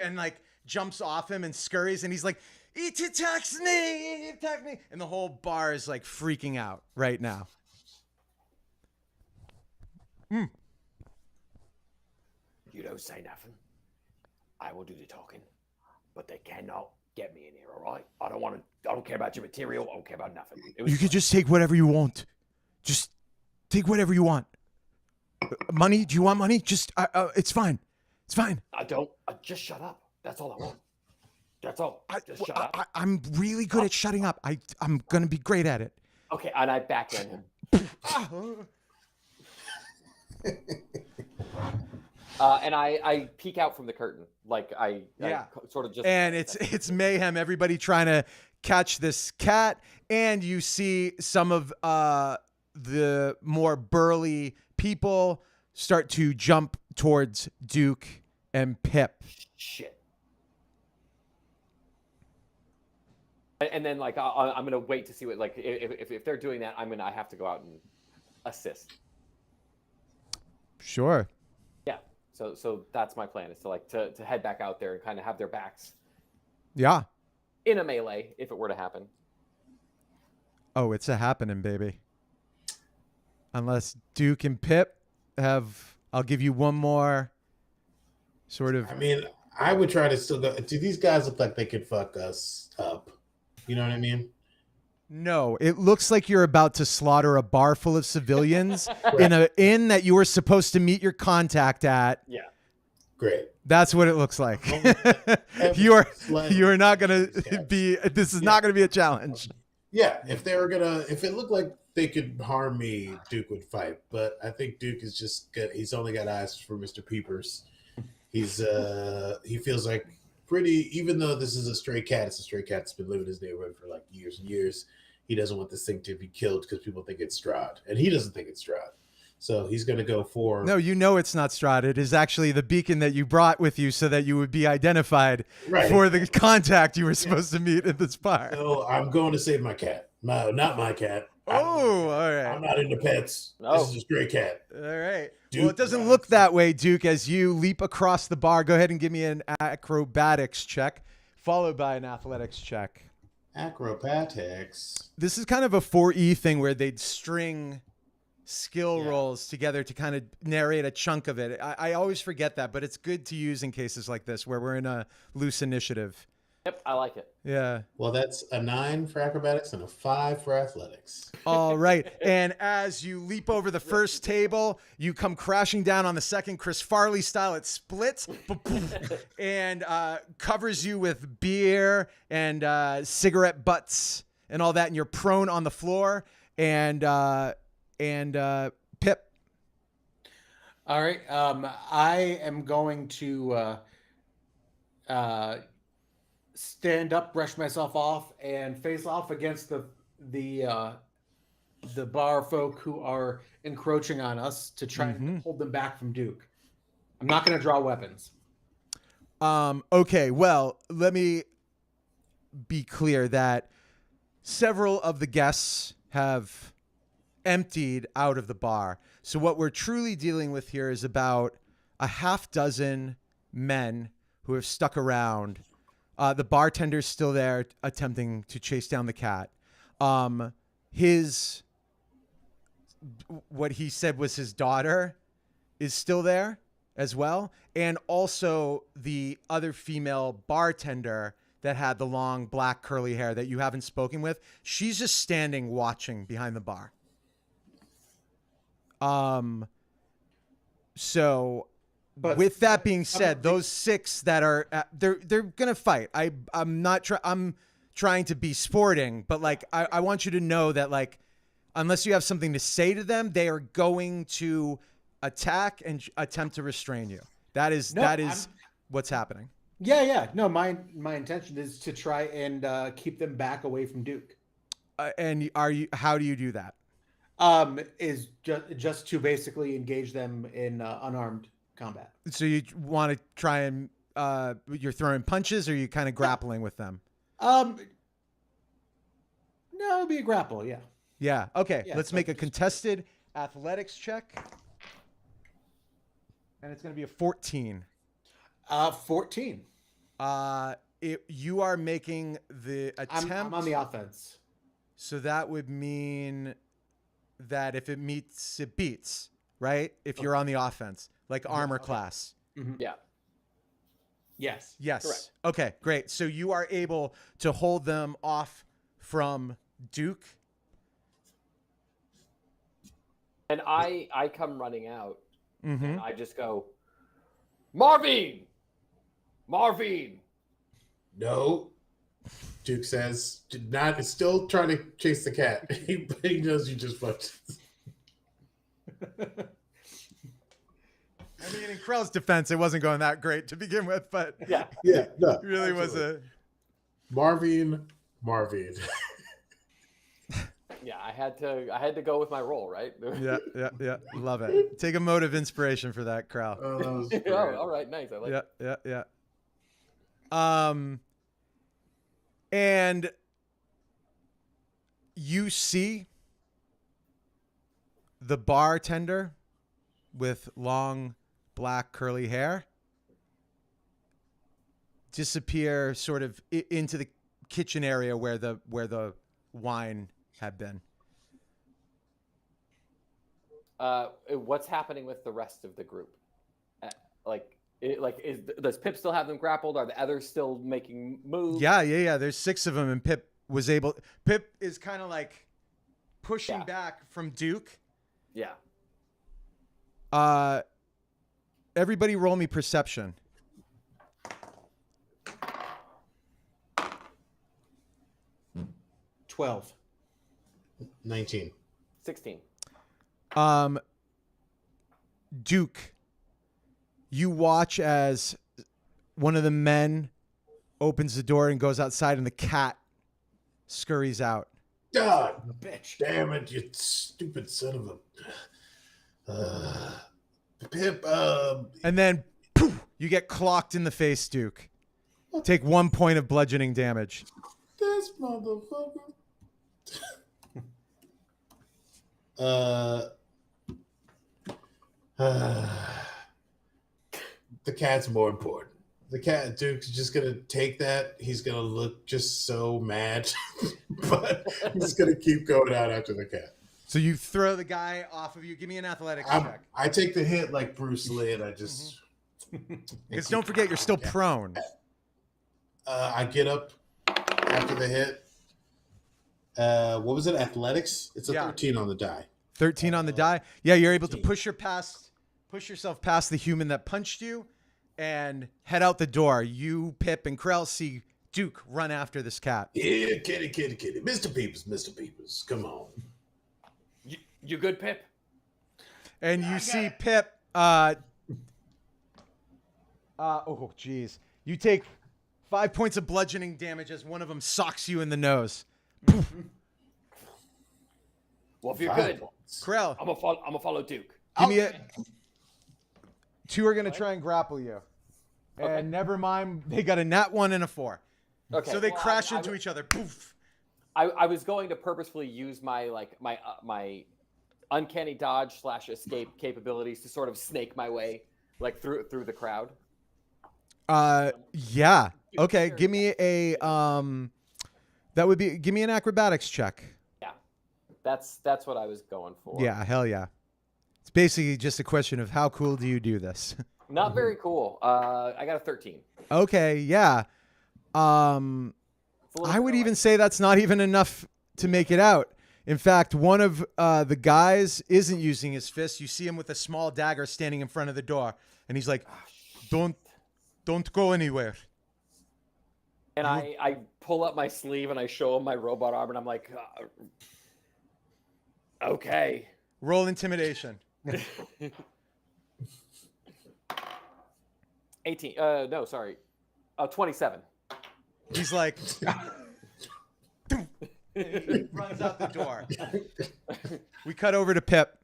Speaker 1: and like jumps off him and scurries. And he's like, it attacks me, it attacked me. And the whole bar is like freaking out right now.
Speaker 2: You don't say nothing. I will do the talking, but they cannot get me in here. All right? I don't care about your material. I don't care about nothing.
Speaker 1: You could just take whatever you want. Just take whatever you want. Money? Do you want money? Just, it's fine. It's fine.
Speaker 2: I don't. Just shut up. That's all I want. That's all. Just shut up.
Speaker 1: I'm really good at shutting up. I'm going to be great at it.
Speaker 2: Okay, and I backhand him. And I peek out from the curtain. Like I sort of just.
Speaker 1: And it's mayhem. Everybody trying to catch this cat. And you see some of the more burly people start to jump towards Duke and Pip.
Speaker 2: Shit. And then like I'm gonna wait to see what like if they're doing that I have to go out and assist.
Speaker 1: Sure.
Speaker 2: Yeah. So that's my plan is to like to head back out there and kind of have their backs.
Speaker 1: Yeah.
Speaker 2: In a melee if it were to happen.
Speaker 1: Oh, it's a happening, baby. Unless Duke and Pip have, I'll give you one more sort of.
Speaker 4: I mean, I would try to still go. Do these guys look like they could fuck us up? You know what I mean?
Speaker 1: No, it looks like you're about to slaughter a bar full of civilians in an inn that you were supposed to meet your contact at.
Speaker 2: Yeah.
Speaker 4: Great.
Speaker 1: That's what it looks like. you are not going to be, this is not going to be a challenge.
Speaker 4: Yeah. If it looked like they could harm me, Duke would fight. But I think Duke is just good. He's only got eyes for Mr. Peepers. He feels like even though this is a stray cat, it's a stray cat that's been living in his neighborhood for like years and years. He doesn't want this thing to be killed because people think it's Strahd, and he doesn't think it's Strahd. So he's going to go for.
Speaker 1: No, you know it's not Strahd. It is actually the beacon that you brought with you so that you would be identified for the contact you were supposed to meet at this bar.
Speaker 4: So I'm going to save my cat. Not my cat.
Speaker 1: Oh, all right.
Speaker 4: I'm not into pets. No. This is a stray cat.
Speaker 1: All right. Duke, well, it doesn't look that way, Duke, as you leap across the bar. Go ahead and give me an acrobatics check, followed by an athletics check.
Speaker 4: Acrobatics.
Speaker 1: This is kind of a 4E thing where they'd string skill rolls together to kind of narrate a chunk of it. I always forget that, but it's good to use in cases like this where we're in a loose initiative.
Speaker 2: Yep, I like it.
Speaker 1: Yeah.
Speaker 4: Well, that's a 9 for acrobatics and a 5 for athletics.
Speaker 1: All right. And as you leap over the first table, you come crashing down on the second, Chris Farley style. It splits and covers you with beer and cigarette butts and all that. And you're prone on the floor. And Pip.
Speaker 3: All right. I am going to stand up, brush myself off, and face off against the bar folk who are encroaching on us to try and hold them back from Duke. I'm not going to draw weapons.
Speaker 1: Okay. Well, let me be clear that several of the guests have emptied out of the bar. So what we're truly dealing with here is about a half dozen men who have stuck around. The bartender's still there attempting to chase down the cat. What he said was his daughter is still there as well. And also the other female bartender that had the long black curly hair that you haven't spoken with. She's just standing watching behind the bar. So
Speaker 3: But
Speaker 1: with that being said, those 6 that are they're gonna fight. I'm trying to be sporting, but like I want you to know that like unless you have something to say to them, they are going to attack and attempt to restrain you. That is what's happening.
Speaker 3: Yeah. No, my intention is to try and keep them back away from Duke.
Speaker 1: And how do you do that?
Speaker 3: Is just to basically engage them in unarmed combat.
Speaker 1: So you want to try and you're throwing punches, or are you kind of grappling with them?
Speaker 3: No, it'll be a grapple. Yeah.
Speaker 1: Yeah. Okay.
Speaker 3: Yeah,
Speaker 1: Let's make a contested athletics check, and it's going to be a 14.
Speaker 3: 14.
Speaker 1: You are making the attempt.
Speaker 3: I'm on the offense.
Speaker 1: So that would mean that if it meets, it beats, right? If you're on the offense, like armor class.
Speaker 3: Mm-hmm.
Speaker 2: Yeah.
Speaker 3: Yes.
Speaker 1: Yes.
Speaker 2: Correct.
Speaker 1: Okay, great. So you are able to hold them off from Duke.
Speaker 2: And I come running out, and I just go, Marvin!
Speaker 4: No. Duke says, is still trying to chase the cat. He knows you just fucked.
Speaker 1: I mean, in Krell's defense, it wasn't going that great to begin with, but
Speaker 4: No,
Speaker 1: it really
Speaker 4: absolutely.
Speaker 1: was a
Speaker 4: Marvin.
Speaker 2: Yeah, I had to go with my role, right?
Speaker 1: yeah. Love it. Take a mode of inspiration for that, Krell.
Speaker 4: Oh, that was great.
Speaker 2: Oh, all right, nice. I like it.
Speaker 1: Yeah. And you see the bartender with long black curly hair disappear sort of into the kitchen area where the wine had been.
Speaker 2: What's happening with the rest of the group? Does Pip still have them grappled? Are the others still making moves?
Speaker 1: Yeah. There's 6 of them, and Pip is kind of like pushing back from Duke.
Speaker 2: Yeah.
Speaker 1: Everybody roll me perception.
Speaker 3: 12.
Speaker 4: 19.
Speaker 2: 16.
Speaker 1: Duke, you watch as one of the men opens the door and goes outside, and the cat scurries out.
Speaker 4: God,
Speaker 3: Bitch.
Speaker 4: damn it, you stupid son of a... Pip,
Speaker 1: And then poof, you get clocked in the face, Duke. Take 1 point of bludgeoning damage.
Speaker 4: this motherfucker. The cat's more important. The cat, Duke's just gonna take that. He's gonna look just so mad, but he's gonna keep going out after the cat.
Speaker 1: So you throw the guy off of you. Give me an athletics check.
Speaker 4: I take the hit like Bruce Lee, and I just
Speaker 1: Because don't forget, you're still prone.
Speaker 4: I get up after the hit. What was it? Athletics? It's a 13 on the die.
Speaker 1: 13 on the die. Yeah, you're able to push yourself past the human that punched you and head out the door. You, Pip, and Krell see Duke run after this cat.
Speaker 4: Yeah, kitty. Mr. Peepers. Come on.
Speaker 2: You good, Pip?
Speaker 1: And you see Pip. Oh, geez. You take 5 points of bludgeoning damage as one of them socks you in the nose.
Speaker 2: Well, if you're good,
Speaker 1: Krell,
Speaker 2: I'm gonna follow Duke.
Speaker 1: give me a. Two are gonna try and grapple you, and never mind, they got a nat 1 and a 4.
Speaker 2: Okay.
Speaker 1: So they crash into each other. Poof.
Speaker 2: I was going to purposefully use my my uncanny dodge / escape capabilities to sort of snake my way through the crowd.
Speaker 1: Yeah. Okay. Give me a give me an acrobatics check.
Speaker 2: Yeah. That's what I was going for.
Speaker 1: Yeah. Hell yeah. It's basically just a question of how cool do you do this?
Speaker 2: Not very cool. I got a 13.
Speaker 1: Okay. Yeah. I would even say that's not even enough to make it out. In fact, one of the guys isn't using his fist. You see him with a small dagger standing in front of the door, and he's like, "Don't go anywhere."
Speaker 2: And I pull up my sleeve and I show him my robot arm, and I'm like, okay.
Speaker 1: Roll intimidation.
Speaker 2: 18. No, sorry. 27.
Speaker 1: He's like, and he runs out the door. We cut over to Pip.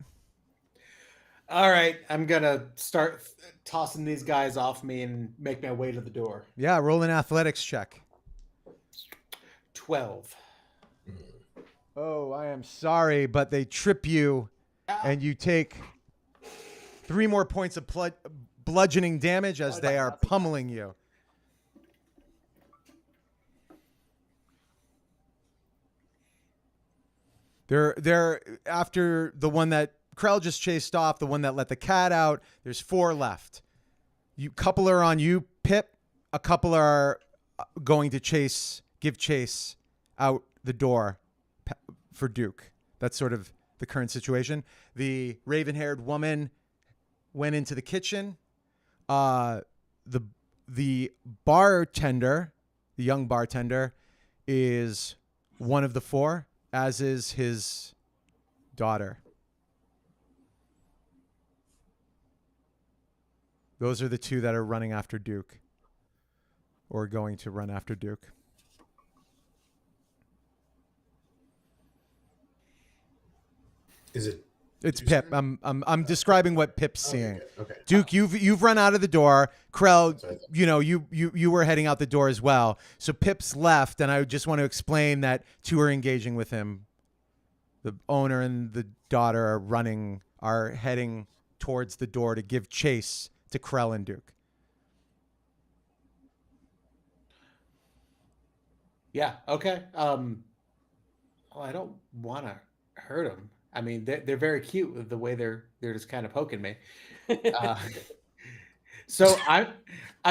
Speaker 3: All right, I'm gonna start tossing these guys off me and make my way to the door.
Speaker 1: Yeah, roll an athletics check.
Speaker 3: 12.
Speaker 1: Oh, I am sorry, but they trip you, and you take 3 more points of bludgeoning damage as they are pummeling you. They're after the one that Krell just chased off, the one that let the cat out. There's 4 left. Couple are on you, Pip. A couple are going to give chase out the door for Duke. That's sort of the current situation. The raven-haired woman went into the kitchen. The bartender, the young bartender, is one of the 4, as is his daughter. Those are the 2 that are running after Duke, or going to run after Duke.
Speaker 4: Is it?
Speaker 1: It's Pip. I'm describing what Pip's seeing.
Speaker 4: Okay.
Speaker 1: Duke, you've run out of the door. Krell, you were heading out the door as well. So Pip's left, and I just want to explain that 2 are engaging with him. The owner and the daughter are heading towards the door to give chase to Krell and Duke.
Speaker 3: Yeah. Okay. I don't want to hurt them. I mean, they're very cute with the way they're just kind of poking me. So I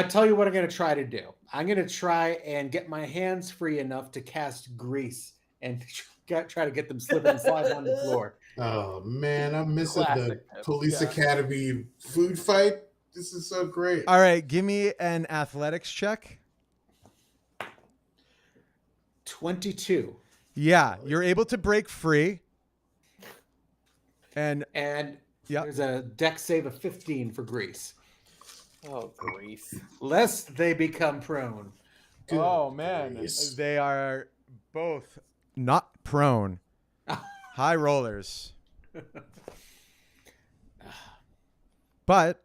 Speaker 3: tell you what I'm going to try to do. I'm going to try and get my hands free enough to cast grease and try to get them slipping and sliding on the floor.
Speaker 4: Oh man, I'm missing
Speaker 2: Classic.
Speaker 4: the Police Academy food fight. This is so great.
Speaker 1: All right, give me an athletics check.
Speaker 3: 22.
Speaker 1: Yeah, you're able to break free. And
Speaker 3: there's a dex save of 15 for grease.
Speaker 2: Oh, grease.
Speaker 3: Lest they become prone.
Speaker 1: Oh man, they are both not prone. High rollers. But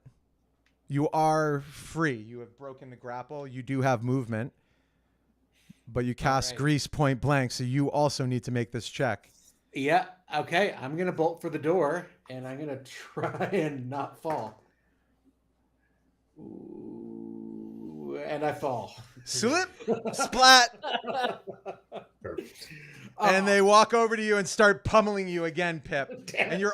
Speaker 1: you are free. You have broken the grapple. You do have movement. But you cast grease point blank, so you also need to make this check.
Speaker 3: Yeah, okay. I'm going to bolt for the door, and I'm going to try and not fall. Ooh, and I fall.
Speaker 1: Slip, splat.
Speaker 4: Perfect.
Speaker 1: And they walk over to you and start pummeling you again, Pip. And you're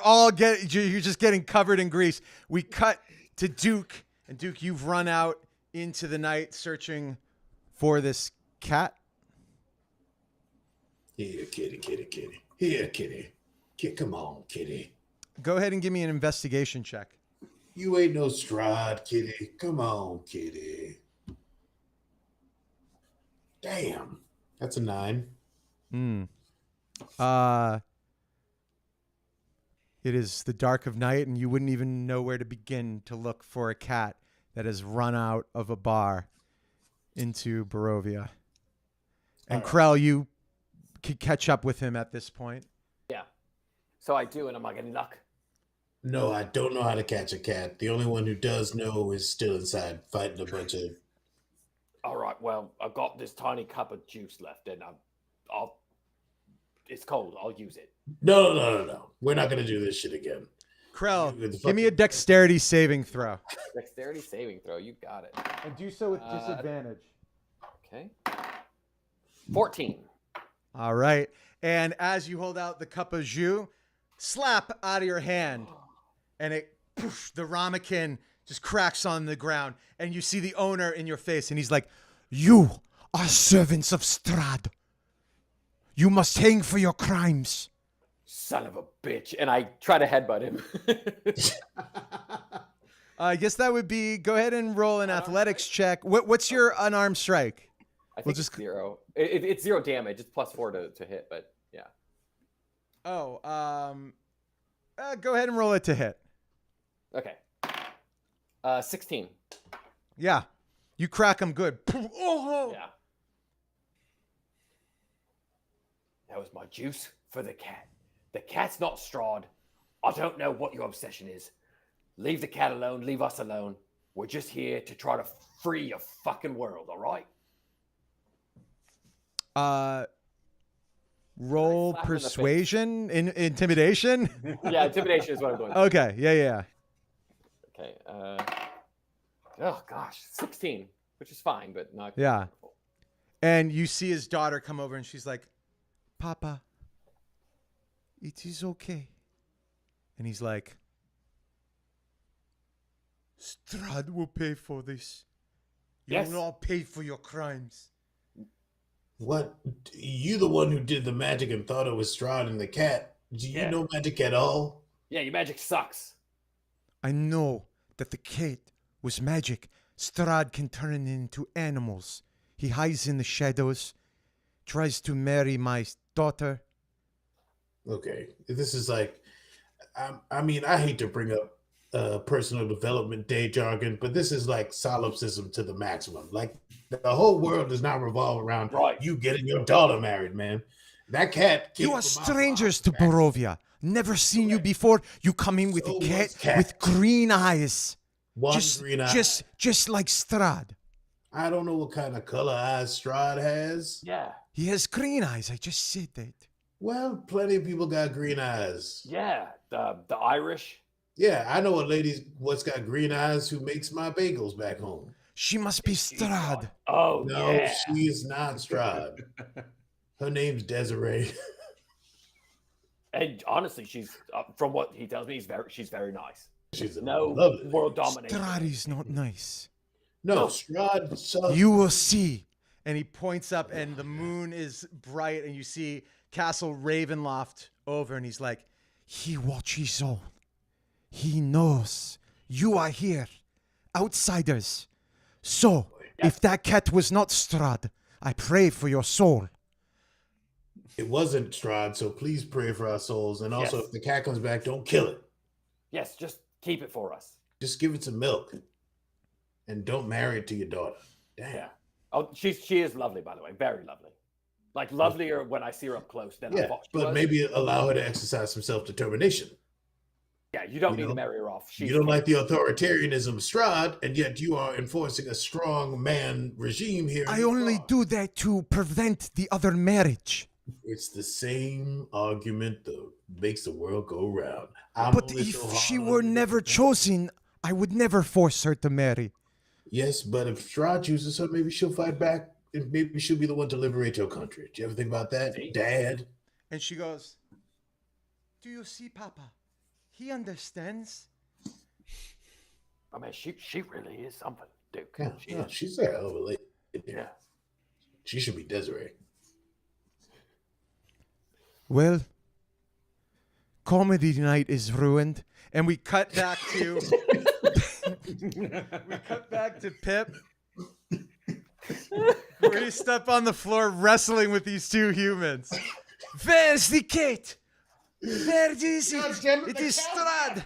Speaker 1: just getting covered in grease. We cut to Duke, and Duke, you've run out into the night searching for this cat.
Speaker 4: Here, kitty. Here, kitty. Come on, kitty.
Speaker 1: Go ahead and give me an investigation check.
Speaker 4: You ain't no Strahd, kitty. Come on, kitty. Damn. That's a 9.
Speaker 1: It is the dark of night, and you wouldn't even know where to begin to look for a cat that has run out of a bar into Barovia. And Krell, you could catch up with him at this point.
Speaker 2: Yeah. So I do, and I'm like, any luck?
Speaker 4: No, I don't know how to catch a cat. The only one who does know is still inside fighting a bunch of...
Speaker 2: All right, well, I've got this tiny cup of juice left, and I'll it's cold. I'll use it.
Speaker 4: No. We're not going to do this shit again.
Speaker 1: Krell, give me a dexterity saving throw.
Speaker 2: Dexterity saving throw. You got it.
Speaker 1: And do so with disadvantage.
Speaker 2: Okay. 14.
Speaker 1: All right. And as you hold out the cup of jus, slap out of your hand, and the ramekin just cracks on the ground, and you see the owner in your face, and he's like, "You are servants of Strahd. You must hang for your crimes."
Speaker 2: Son of a bitch. And I try to headbutt him.
Speaker 1: I guess that would be, go ahead and roll an athletics check. What's your unarmed strike?
Speaker 2: I think it's 0. It's 0 damage. It's +4 to hit, but yeah.
Speaker 1: Oh, go ahead and roll it to hit.
Speaker 2: Okay. 16.
Speaker 1: Yeah. You crack him good. Oh.
Speaker 2: Yeah. That was my juice for the cat. The cat's not Strahd. I don't know what your obsession is. Leave the cat alone. Leave us alone. We're just here to try to free your fucking world, all right?
Speaker 1: Roll persuasion, intimidation.
Speaker 2: Yeah, intimidation is what I'm going for.
Speaker 1: Okay, yeah.
Speaker 2: Okay. Oh gosh, 16, which is fine, but not.
Speaker 1: Yeah. And you see his daughter come over, and she's like, "Papa, it is okay." And he's like, "Strahd will pay for this. You will all pay for your crimes."
Speaker 4: What? You the one who did the magic and thought it was Strahd and the cat. Do you know magic at all?
Speaker 2: Yeah, your magic sucks.
Speaker 1: I know that the cat was magic. Strahd can turn it into animals. He hides in the shadows, tries to marry my daughter.
Speaker 4: Okay. This is like, I mean, I hate to bring up personal development day jargon, but this is like solipsism to the maximum. Like, the whole world does not revolve around you getting your daughter married, man. That cat.
Speaker 1: You are strangers to Barovia. Never seen you before. You come in with a cat with green eyes.
Speaker 4: Green eye.
Speaker 1: Just like Strahd.
Speaker 4: I don't know what kind of color eyes Strahd has.
Speaker 2: Yeah.
Speaker 1: He has green eyes. I just said that.
Speaker 4: Well, plenty of people got green eyes.
Speaker 2: Yeah, the Irish.
Speaker 4: Yeah, I know a lady what's got green eyes who makes my bagels back home.
Speaker 1: She must be Strahd.
Speaker 2: Oh,
Speaker 4: no,
Speaker 2: yeah.
Speaker 4: she is not Strahd. Her name's Desiree.
Speaker 2: And honestly, she's from what he tells me, she's very nice.
Speaker 4: She's
Speaker 2: lovely world domination.
Speaker 1: Strahd is not nice.
Speaker 4: No, Strahd.
Speaker 1: You will see. And he points up, and the moon is bright, and you see Castle Ravenloft over, and he's like, "He watches all. He knows you are here, outsiders. So, if that cat was not Strahd, I pray for your soul."
Speaker 4: It wasn't Strahd, so please pray for our souls. And also, if the cat comes back, don't kill it.
Speaker 2: Yes, just keep it for us.
Speaker 4: Just give it some milk. And don't marry it to your daughter. Damn.
Speaker 2: Yeah. Oh, she is lovely, by the way. Very lovely. Like, lovelier when I see her up close than I thought she was.
Speaker 4: But maybe allow her to exercise some self-determination.
Speaker 2: Yeah, you don't need to marry her off.
Speaker 4: You don't like the authoritarianism of Strahd, and yet you are enforcing a strong man regime here.
Speaker 1: I only do that to prevent the other marriage.
Speaker 4: It's the same argument that makes the world go round.
Speaker 1: But if she were never chosen, I would never force her to marry.
Speaker 4: Yes, but if Strahd chooses her, maybe she'll fight back, and maybe she'll be the one to liberate your country. Do you ever think about that, Dad?
Speaker 1: And she goes, "Do you see, Papa? He understands."
Speaker 2: I mean, she really is something, Duke.
Speaker 4: Yeah, she's a hell of a lady.
Speaker 2: Yeah.
Speaker 4: She should be Desiree.
Speaker 1: Well, comedy night is ruined, and we cut back to Pip, where he's up on the floor wrestling with these two humans. Where's the cat? Where is it? It is Strad.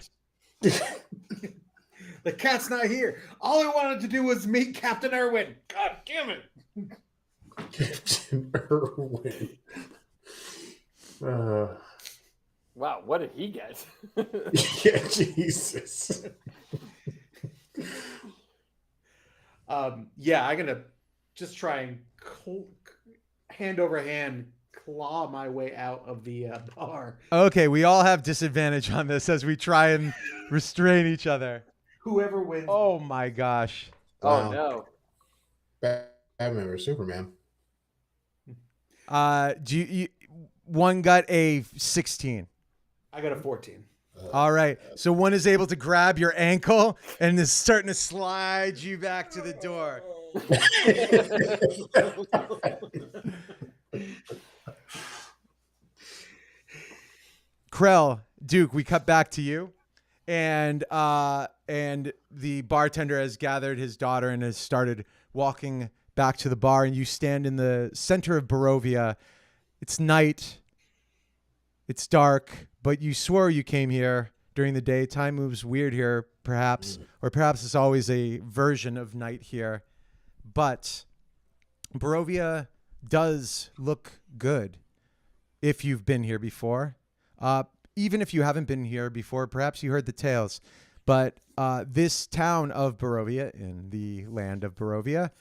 Speaker 3: The cat's not here. All I wanted to do was meet Captain Irwin. God damn it.
Speaker 4: Captain Irwin.
Speaker 2: Wow, what did he get?
Speaker 4: Yeah, Jesus.
Speaker 3: Yeah, I'm gonna just try and hand over hand claw my way out of the bar.
Speaker 1: Okay, we all have disadvantage on this as we try and restrain each other.
Speaker 3: Whoever wins.
Speaker 1: Oh my gosh.
Speaker 2: Oh
Speaker 4: Wow.
Speaker 2: no.
Speaker 4: Batman or Superman.
Speaker 1: One got a 16.
Speaker 3: I got a 14.
Speaker 1: All right. So one is able to grab your ankle and is starting to slide you back to the door. Krell, Duke, we cut back to you. And the bartender has gathered his daughter and has started walking back to the bar, and you stand in the center of Barovia. It's night. It's dark, but you swore you came here during the day. Time moves weird here, perhaps, or perhaps it's always a version of night here. But Barovia does look good if you've been here before. Even if you haven't been here before, perhaps you heard the tales. But this town of Barovia, in the land of Barovia,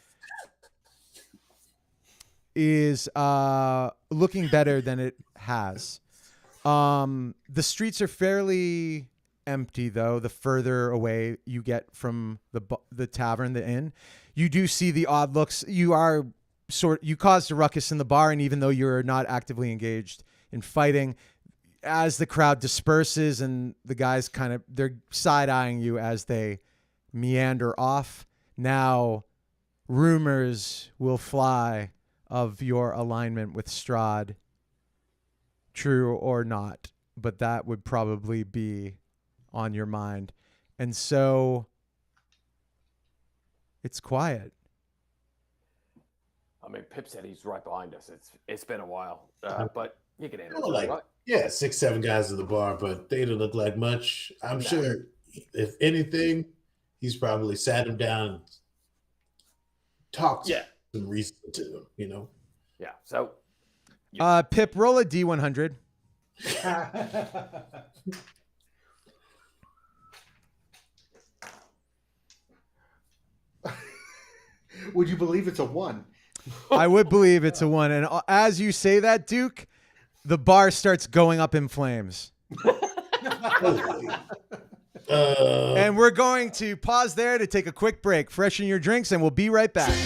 Speaker 1: is looking better than it has. The streets are fairly empty, though, the further away you get from the tavern, the inn. You do see the odd looks. You caused a ruckus in the bar, and even though you're not actively engaged in fighting, as the crowd disperses and the guys they're side-eyeing you as they meander off, now rumors will fly of your alignment with Strahd. True or not, but that would probably be on your mind. And so it's quiet.
Speaker 2: I mean, Pip said he's right behind us. It's been a while, but you can handle it,
Speaker 4: Like,
Speaker 2: right?
Speaker 4: yeah, 6, 7 guys at the bar, but they didn't look like much. I'm sure, if anything, he's probably sat him down and talked some reason to them, you know?
Speaker 2: Yeah. So,
Speaker 1: Pip, roll a D100.
Speaker 3: Would you believe it's a 1?
Speaker 1: I would believe it's a 1. And as you say that, Duke, the bar starts going up in flames. And we're going to pause there to take a quick break. Freshen your drinks, and we'll be right back.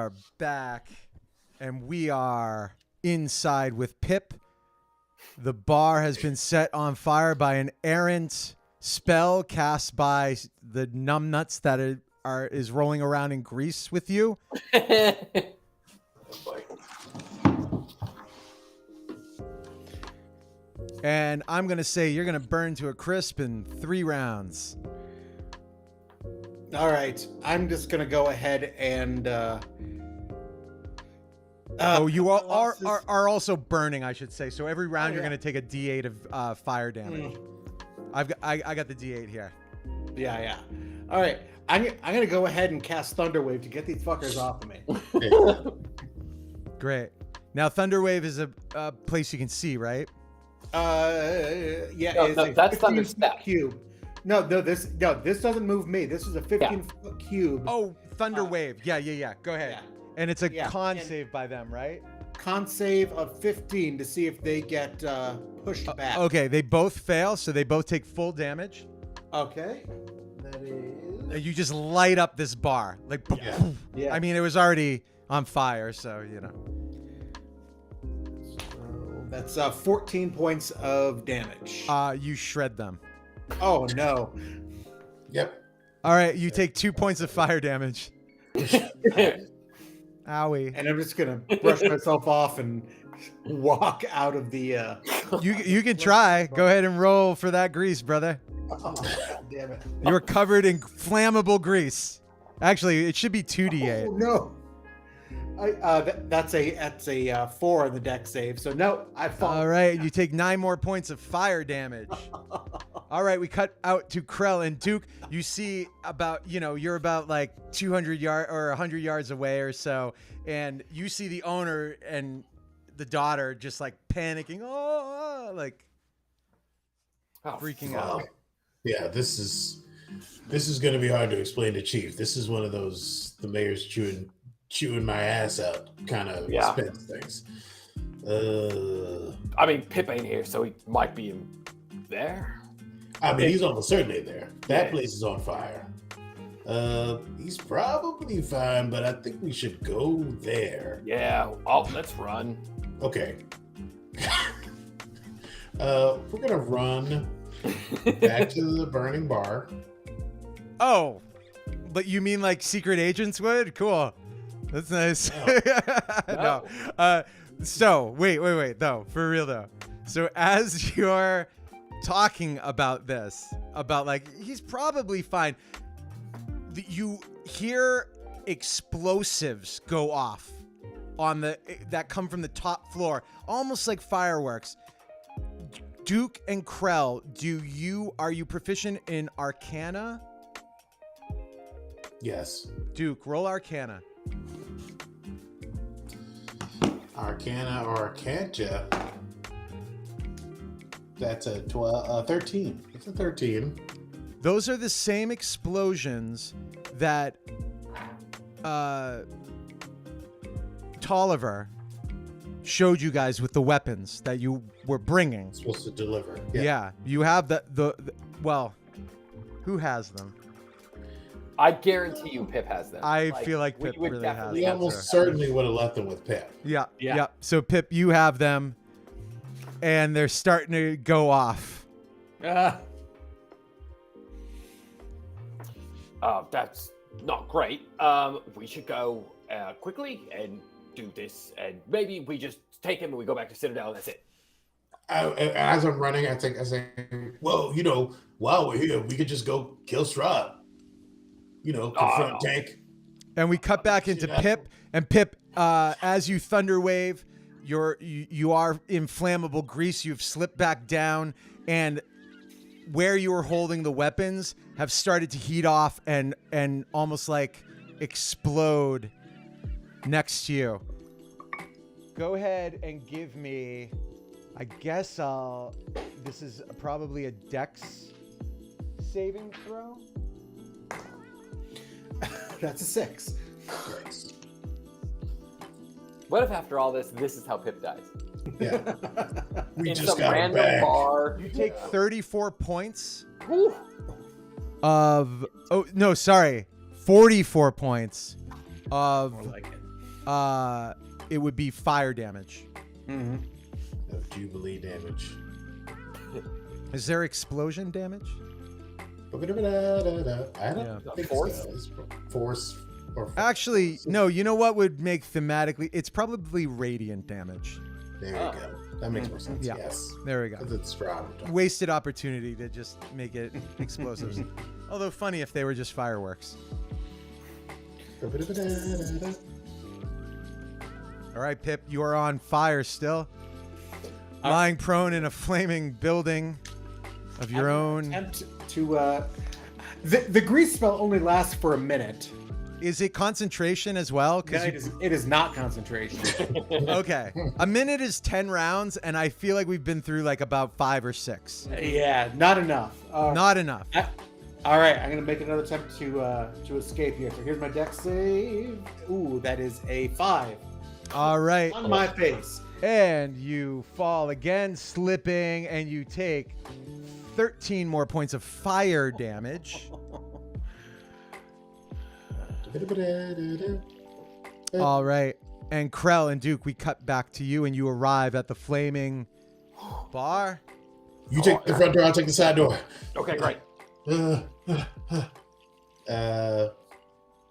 Speaker 1: are back, and we are inside with Pip. The bar has been set on fire by an errant spell cast by the numbnuts that is rolling around in grease with you. And I'm going to say you're going to burn to a crisp in 3 rounds.
Speaker 3: All right. I'm just going to go ahead and...
Speaker 1: you are also burning, I should say. So every round you're
Speaker 3: yeah.
Speaker 1: going to take a D8 of fire damage. I got the D8 here.
Speaker 3: Yeah. All right. I'm going to go ahead and cast Thunderwave to get these fuckers off of me.
Speaker 1: Great. Now, Thunderwave is a place you can see, right?
Speaker 3: Yeah.
Speaker 2: No,
Speaker 3: it's a
Speaker 2: that's
Speaker 3: 15
Speaker 2: Thunder
Speaker 3: foot
Speaker 2: Step.
Speaker 3: cube. No, this doesn't move me. This is a 15-foot cube.
Speaker 1: Oh, Thunderwave. Yeah. Go ahead.
Speaker 3: Yeah.
Speaker 1: And it's a
Speaker 3: Yeah,
Speaker 1: con
Speaker 3: and-
Speaker 1: save by them, right?
Speaker 3: Con save of 15 to see if they get pushed back.
Speaker 1: Okay, they both fail, so they both take full damage.
Speaker 3: Okay. That is.
Speaker 1: And you just light up this bar. Like,
Speaker 3: Yeah.
Speaker 1: I mean, it was already on fire, so, you know.
Speaker 3: That's 14 points of damage.
Speaker 1: You shred them.
Speaker 3: Oh, no.
Speaker 4: Yep.
Speaker 1: All right, you take 2 points of fire damage. Owie.
Speaker 3: And I'm just going to brush myself off and walk out of the...
Speaker 1: You can try. Go ahead and roll for that grease, brother.
Speaker 3: Oh, God damn it.
Speaker 1: You were covered in flammable grease. Actually, it should be 2d8.
Speaker 3: Oh, no. That's a 4 on the deck save. So, no, I fall.
Speaker 1: All right, you take 9 more points of fire damage. All right, we cut out to Krell and Duke. You see you're about like 200 yards or 100 yards away or so, and you see the owner and the daughter just like panicking, freaking out.
Speaker 4: Yeah, this is going to be hard to explain to Chief. This is one of those the mayor's chewing my ass out kind of expense things.
Speaker 2: I mean, Pip ain't here, so he might be in there.
Speaker 4: I mean, he's almost certainly there. That place is on fire. He's probably fine, but I think we should go there.
Speaker 2: Yeah. Let's run.
Speaker 4: Okay. We're gonna run back to the burning bar.
Speaker 1: Oh, but you mean like secret agents would? Cool. That's nice.
Speaker 2: No.
Speaker 1: No. So wait, though, for real though. So as you're talking about this, about like he's probably fine, you hear explosives go off that come from the top floor, almost like fireworks. Duke and Krell, are you proficient in Arcana?
Speaker 4: Yes.
Speaker 1: Duke, roll Arcana.
Speaker 4: Arcana or Arcantia. That's a 13. It's a 13.
Speaker 1: Those are the same explosions that Tolliver showed you guys with the weapons that you were bringing.
Speaker 4: Supposed to deliver.
Speaker 1: Yeah, you have well, who has them?
Speaker 2: I guarantee you Pip has them.
Speaker 1: I feel like
Speaker 2: we
Speaker 1: Pip
Speaker 2: would
Speaker 1: really has
Speaker 2: definitely
Speaker 4: We
Speaker 1: them.
Speaker 2: have
Speaker 4: almost
Speaker 2: her.
Speaker 4: certainly would have left them with Pip.
Speaker 1: Yeah.
Speaker 2: Yeah.
Speaker 1: So Pip, you have them, and they're starting to go off.
Speaker 2: That's not great. We should go quickly and do this, and maybe we just take him and we go back to Citadel, and that's it.
Speaker 4: As I'm running, I say, well, while we're here, we could just go kill Strahd. Confront Tank.
Speaker 1: And we cut back into Pip, and Pip, as you thunder wave, you are in flammable grease. You've slipped back down, and where you were holding the weapons have started to heat off and almost like explode next to you. Go ahead and give me, I guess this is probably a dex saving throw.
Speaker 3: That's a 6.
Speaker 2: What if after all this is how Pip dies?
Speaker 4: Yeah. We
Speaker 2: In
Speaker 4: just
Speaker 2: some
Speaker 4: got him
Speaker 2: random
Speaker 4: back.
Speaker 2: bar.
Speaker 1: You take 34 points
Speaker 2: Whew.
Speaker 1: of 44 points of
Speaker 3: More like it.
Speaker 1: it would be fire damage.
Speaker 3: Mm-hmm.
Speaker 4: Of Jubilee damage.
Speaker 1: Is there explosion damage?
Speaker 4: I don't think
Speaker 2: Force?
Speaker 4: so. It's force or
Speaker 1: Actually, no. You know what would make thematically? It's probably radiant damage.
Speaker 4: There you go. That makes more sense.
Speaker 1: Yeah.
Speaker 4: Yes.
Speaker 1: There we go.
Speaker 4: Because it's strong.
Speaker 1: Wasted opportunity to just make it explosives. Although funny if they were just fireworks. All right, Pip, you are on fire still. Lying prone in a flaming building of your own.
Speaker 3: Attempt to. The grease spell only lasts for a minute.
Speaker 1: Is it concentration as well?
Speaker 3: No, it is not concentration.
Speaker 1: Okay. A minute is 10 rounds, and I feel like we've been through like about 5 or 6.
Speaker 3: Yeah, not enough.
Speaker 1: Not enough.
Speaker 3: All right, I'm gonna make another attempt to escape here. So here's my dex save. Ooh, that is a 5
Speaker 1: All right.
Speaker 3: on my face.
Speaker 1: And you fall again, slipping, and you take 13 more points of fire damage. All right. And Krell and Duke, we cut back to you, and you arrive at the flaming bar.
Speaker 4: You take the front door, I'll take the side door.
Speaker 2: Okay, great.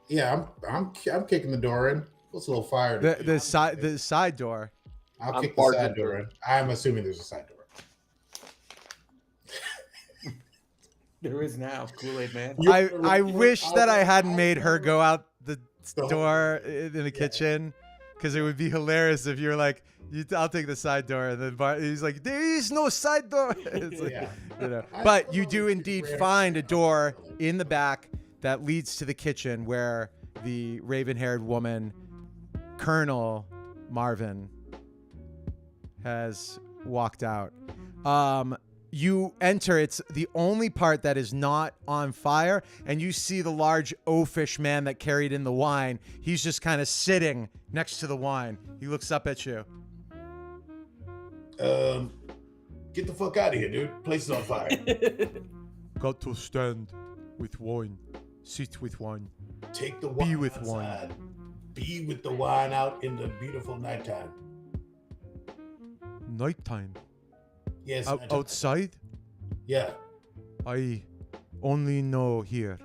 Speaker 4: Yeah, I'm kicking the door in. What's a little fire?
Speaker 1: The side door.
Speaker 4: I'll kick the side door in. I'm assuming there's a side door.
Speaker 3: There is now, Kool-Aid Man.
Speaker 1: I wish that I hadn't made her go out the door in the kitchen, because it would be hilarious if you were like, I'll take the side door, and then he's like, there is no side door. It's like,
Speaker 4: Yeah.
Speaker 1: you know. But you do indeed find a door in the back that leads to the kitchen where the raven-haired woman, Colonel Marvin, has walked out. You enter, it's the only part that is not on fire, and you see the large oafish man that carried in the wine. He's just kind of sitting next to the wine. He looks up at you.
Speaker 4: Get the fuck out of here, dude. Place is on fire.
Speaker 1: Got to stand with wine. Sit with wine.
Speaker 4: Take the wine
Speaker 1: Be with
Speaker 4: outside.
Speaker 1: wine.
Speaker 4: Be with the wine out in the beautiful nighttime.
Speaker 1: Nighttime.
Speaker 4: Yes. nighttime.
Speaker 1: Outside?
Speaker 4: Yeah.
Speaker 1: I only know here.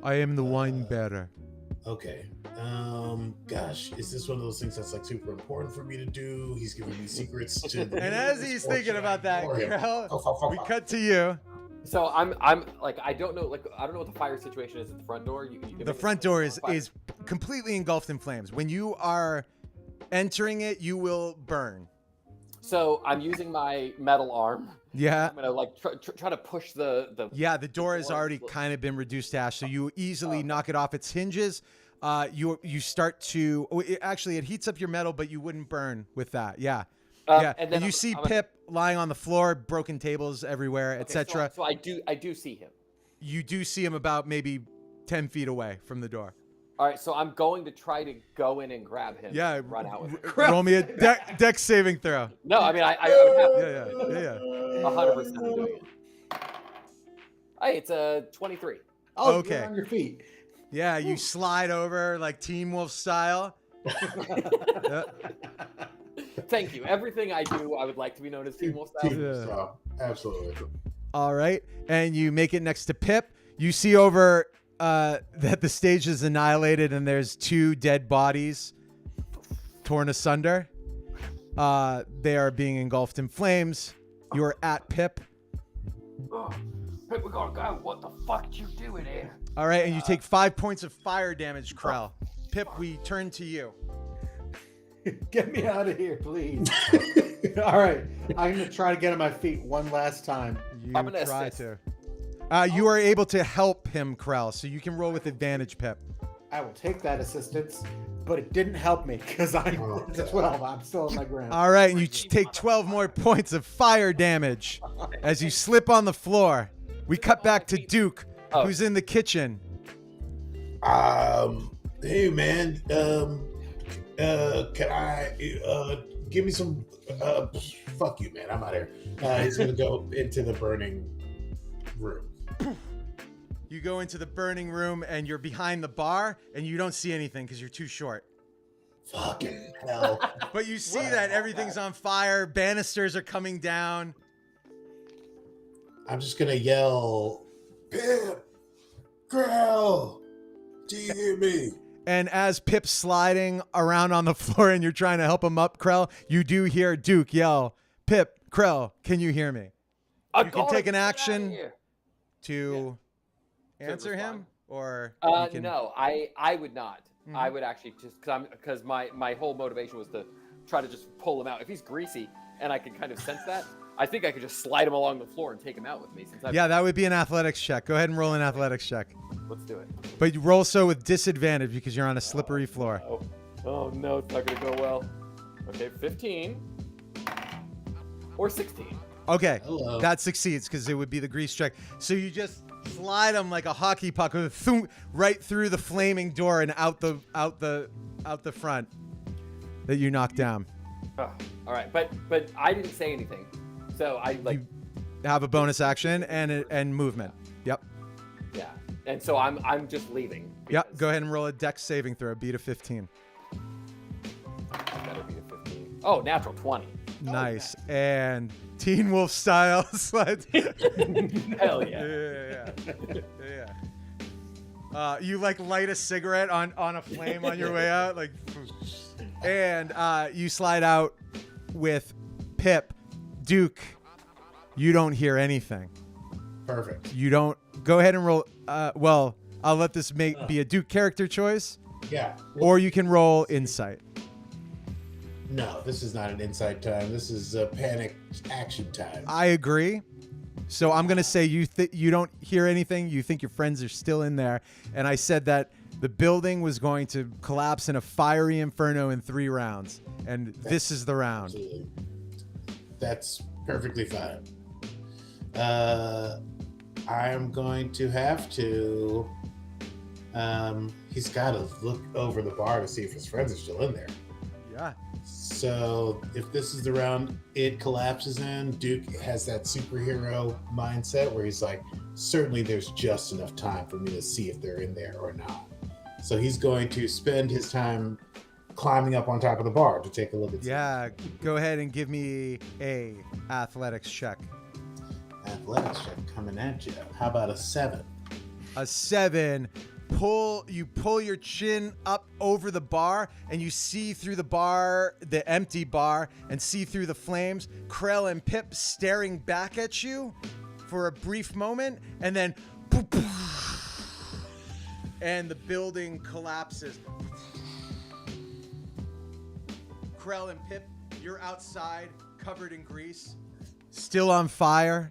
Speaker 1: I am the wine bearer.
Speaker 4: Okay. Gosh, is this one of those things that's like super important for me to do? He's giving me secrets to.
Speaker 1: And as he's thinking about that, Krell, we
Speaker 4: cut.
Speaker 1: cut to you.
Speaker 2: So I'm like, I don't know what the fire situation is at the front door. You can
Speaker 1: The front door is completely engulfed in flames. When you are entering it, you will burn.
Speaker 2: So I'm using my metal arm.
Speaker 1: Yeah.
Speaker 2: I'm gonna like try to push the.
Speaker 1: Yeah, the door has already kind of been reduced to ash, so you easily knock it off its hinges. You start to it heats up your metal, but you wouldn't burn with that. Yeah. Yeah.
Speaker 2: And then
Speaker 1: you see Pip lying on the floor, broken tables everywhere, etc.
Speaker 2: So I do see him.
Speaker 1: You do see him about maybe 10 feet away from the door.
Speaker 2: All right, so I'm going to try to go in and grab him.
Speaker 1: Yeah.
Speaker 2: And run out with him.
Speaker 1: Roll me a dex saving throw.
Speaker 2: No, I mean I would have
Speaker 1: Yeah.
Speaker 2: 100% doing it. Hey, it's a 23.
Speaker 3: Oh,
Speaker 1: Okay.
Speaker 3: you're on your feet.
Speaker 1: Yeah, you slide over like Teen Wolf style. Yeah.
Speaker 2: Thank you. Everything I do, I would like to be known as Team Wolf style.
Speaker 1: Yeah.
Speaker 4: So, absolutely.
Speaker 1: All right, and you make it next to Pip. You see over that the stage is annihilated and there's 2 dead bodies torn asunder. They are being engulfed in flames. You are at Pip.
Speaker 2: Oh, Pip, we gotta go. What the fuck you doing here?
Speaker 1: All right, and you take 5 points of fire damage, Krell. Pip, we turn to you.
Speaker 3: Get me out of here, please. All right, I'm gonna try to get on my feet one last time.
Speaker 1: You
Speaker 2: I'm gonna
Speaker 1: try
Speaker 2: assist.
Speaker 1: to. You are able to help him, Krell, so you can roll with advantage, Pip.
Speaker 3: I will take that assistance, but it didn't help me because I'm 12. I'm still on my ground.
Speaker 1: All right, and you take 12 more points of fire damage as you slip on the floor. We cut back to Duke, who's in the kitchen.
Speaker 4: Hey man, can I give me some? Fuck you, man. I'm out here. He's gonna go into the burning room.
Speaker 1: You go into the burning room and you're behind the bar and you don't see anything because you're too short.
Speaker 4: Fucking hell.
Speaker 1: But you see that everything's on fire. Banisters are coming down.
Speaker 4: I'm just gonna yell, Pip, Krell, do you hear me?
Speaker 1: And as Pip's sliding around on the floor and you're trying to help him up, Krell, you do hear Duke yell, Pip, Krell, can you hear me? You can take an action to answer him, or you can...
Speaker 2: No, I would not.
Speaker 1: Mm-hmm.
Speaker 2: I would actually just because my whole motivation was to try to just pull him out. If he's greasy and I can kind of sense that, I think I could just slide him along the floor and take him out with me.
Speaker 1: Yeah, that would be an athletics check. Go ahead and roll an athletics check.
Speaker 2: Let's do it.
Speaker 1: But you roll so with disadvantage because you're on a slippery floor.
Speaker 2: Oh no, it's not gonna go well. Okay, 15 or 16.
Speaker 1: Okay,
Speaker 4: Hello.
Speaker 1: that succeeds because it would be the grease check. So you just slide him like a hockey puck right through the flaming door and out the front that you knocked down.
Speaker 2: Oh, all right, but I didn't say anything, so I like
Speaker 1: You have a bonus action and movement. Yep.
Speaker 2: yeah, and so I'm just leaving.
Speaker 1: Yep. Go ahead and roll a dex saving throw. Beat a 15.
Speaker 2: Better be a 15. Oh, natural 20.
Speaker 1: Nice. And Teen Wolf style slide.
Speaker 2: Hell yeah.
Speaker 1: Yeah. You like light a cigarette on a flame on your way out, like, and you slide out with Pip. Duke, you don't hear anything.
Speaker 4: Perfect.
Speaker 1: You don't. Go ahead and roll. Well, I'll let this be a Duke character choice,
Speaker 4: Yeah.
Speaker 1: or you can roll insight.
Speaker 4: No, this is not an insight time. This is a panic action time.
Speaker 1: I agree. So I'm gonna say you don't hear anything. You think your friends are still in there, and I said that the building was going to collapse in a fiery inferno in 3 rounds, and this is the round.
Speaker 4: Absolutely. That's perfectly fine. I'm going to have to. He's got to look over the bar to see if his friends are still in there.
Speaker 1: Yeah.
Speaker 4: So if this is the round it collapses in, Duke has that superhero mindset where he's like, certainly there's just enough time for me to see if they're in there or not. So he's going to spend his time climbing up on top of the bar to take a look at
Speaker 1: Yeah. Go ahead and give me a athletics check.
Speaker 4: athletics check coming at you. How about a 7?
Speaker 1: A 7. You pull your chin up over the bar and you see through the bar, the empty bar, and see through the flames, Krell and Pip staring back at you for a brief moment, and then and the building collapses. Krell and Pip, you're outside, covered in grease, still on fire.